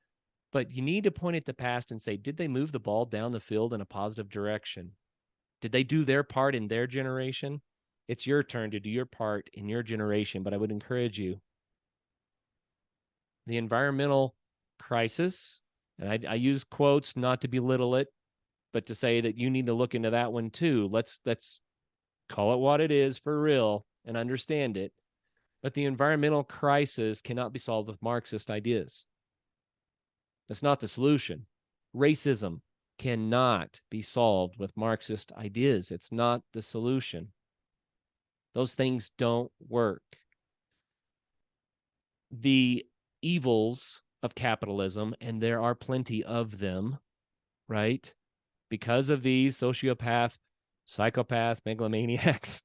But you need to point at the past and say, did they move the ball down the field in a positive direction? Did they do their part in their generation? It's your turn to do your part in your generation, but I would encourage you. The environmental crisis, and I use quotes not to belittle it, but to say that you need to look into that one too. Let's call it what it is for real and understand it. But the environmental crisis cannot be solved with Marxist ideas. That's not the solution. Racism cannot be solved with Marxist ideas. It's not the solution. Those things don't work. The evils of capitalism, and there are plenty of them, right? Because of these sociopath, psychopath, megalomaniacs,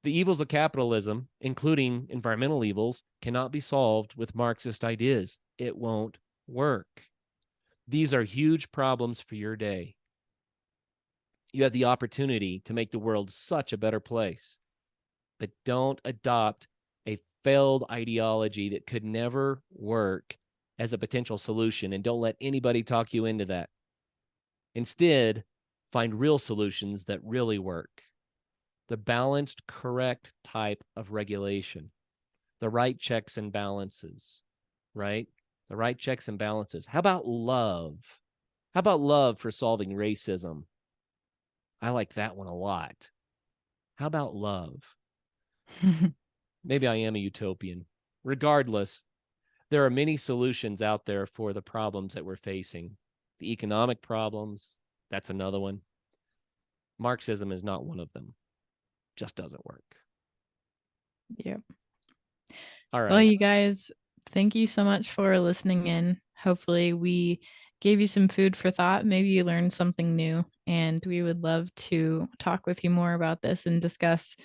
the evils of capitalism, including environmental evils, cannot be solved with Marxist ideas. It won't work. These are huge problems for your day. You have the opportunity to make the world such a better place, but don't adopt a failed ideology that could never work as a potential solution, and don't let anybody talk you into that. Instead, find real solutions that really work. The balanced, correct type of regulation, the right checks and balances, right? The right checks and balances. How about love? How about love for solving racism? I like that one a lot. How about love? Maybe I am a utopian. Regardless, there are many solutions out there for the problems that we're facing. The economic problems, that's another one. Marxism is not one of them. Just doesn't work. Yep. All right. Well, you guys, thank you so much for listening in. Hopefully, we gave you some food for thought. Maybe you learned something new, and we would love to talk with you more about this and discuss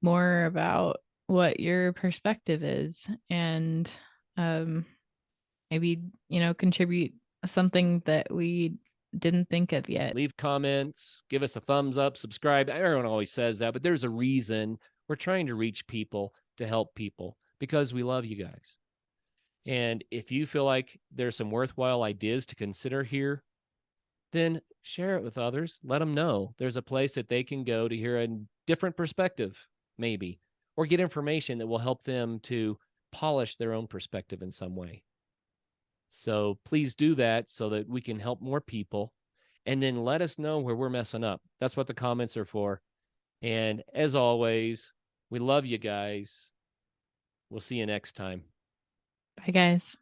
more about what your perspective is, and maybe, contribute something that we didn't think of yet. Leave comments, give us a thumbs up, subscribe. Everyone always says that, but there's a reason. We're trying to reach people, to help people, because we love you guys. And if you feel like there's some worthwhile ideas to consider here, then share it with others. Let them know there's a place that they can go to hear a different perspective, maybe, or get information that will help them to polish their own perspective in some way. So please do that so that we can help more people. And then let us know where we're messing up. That's what the comments are for. And as always, we love you guys. We'll see you next time. Bye, guys.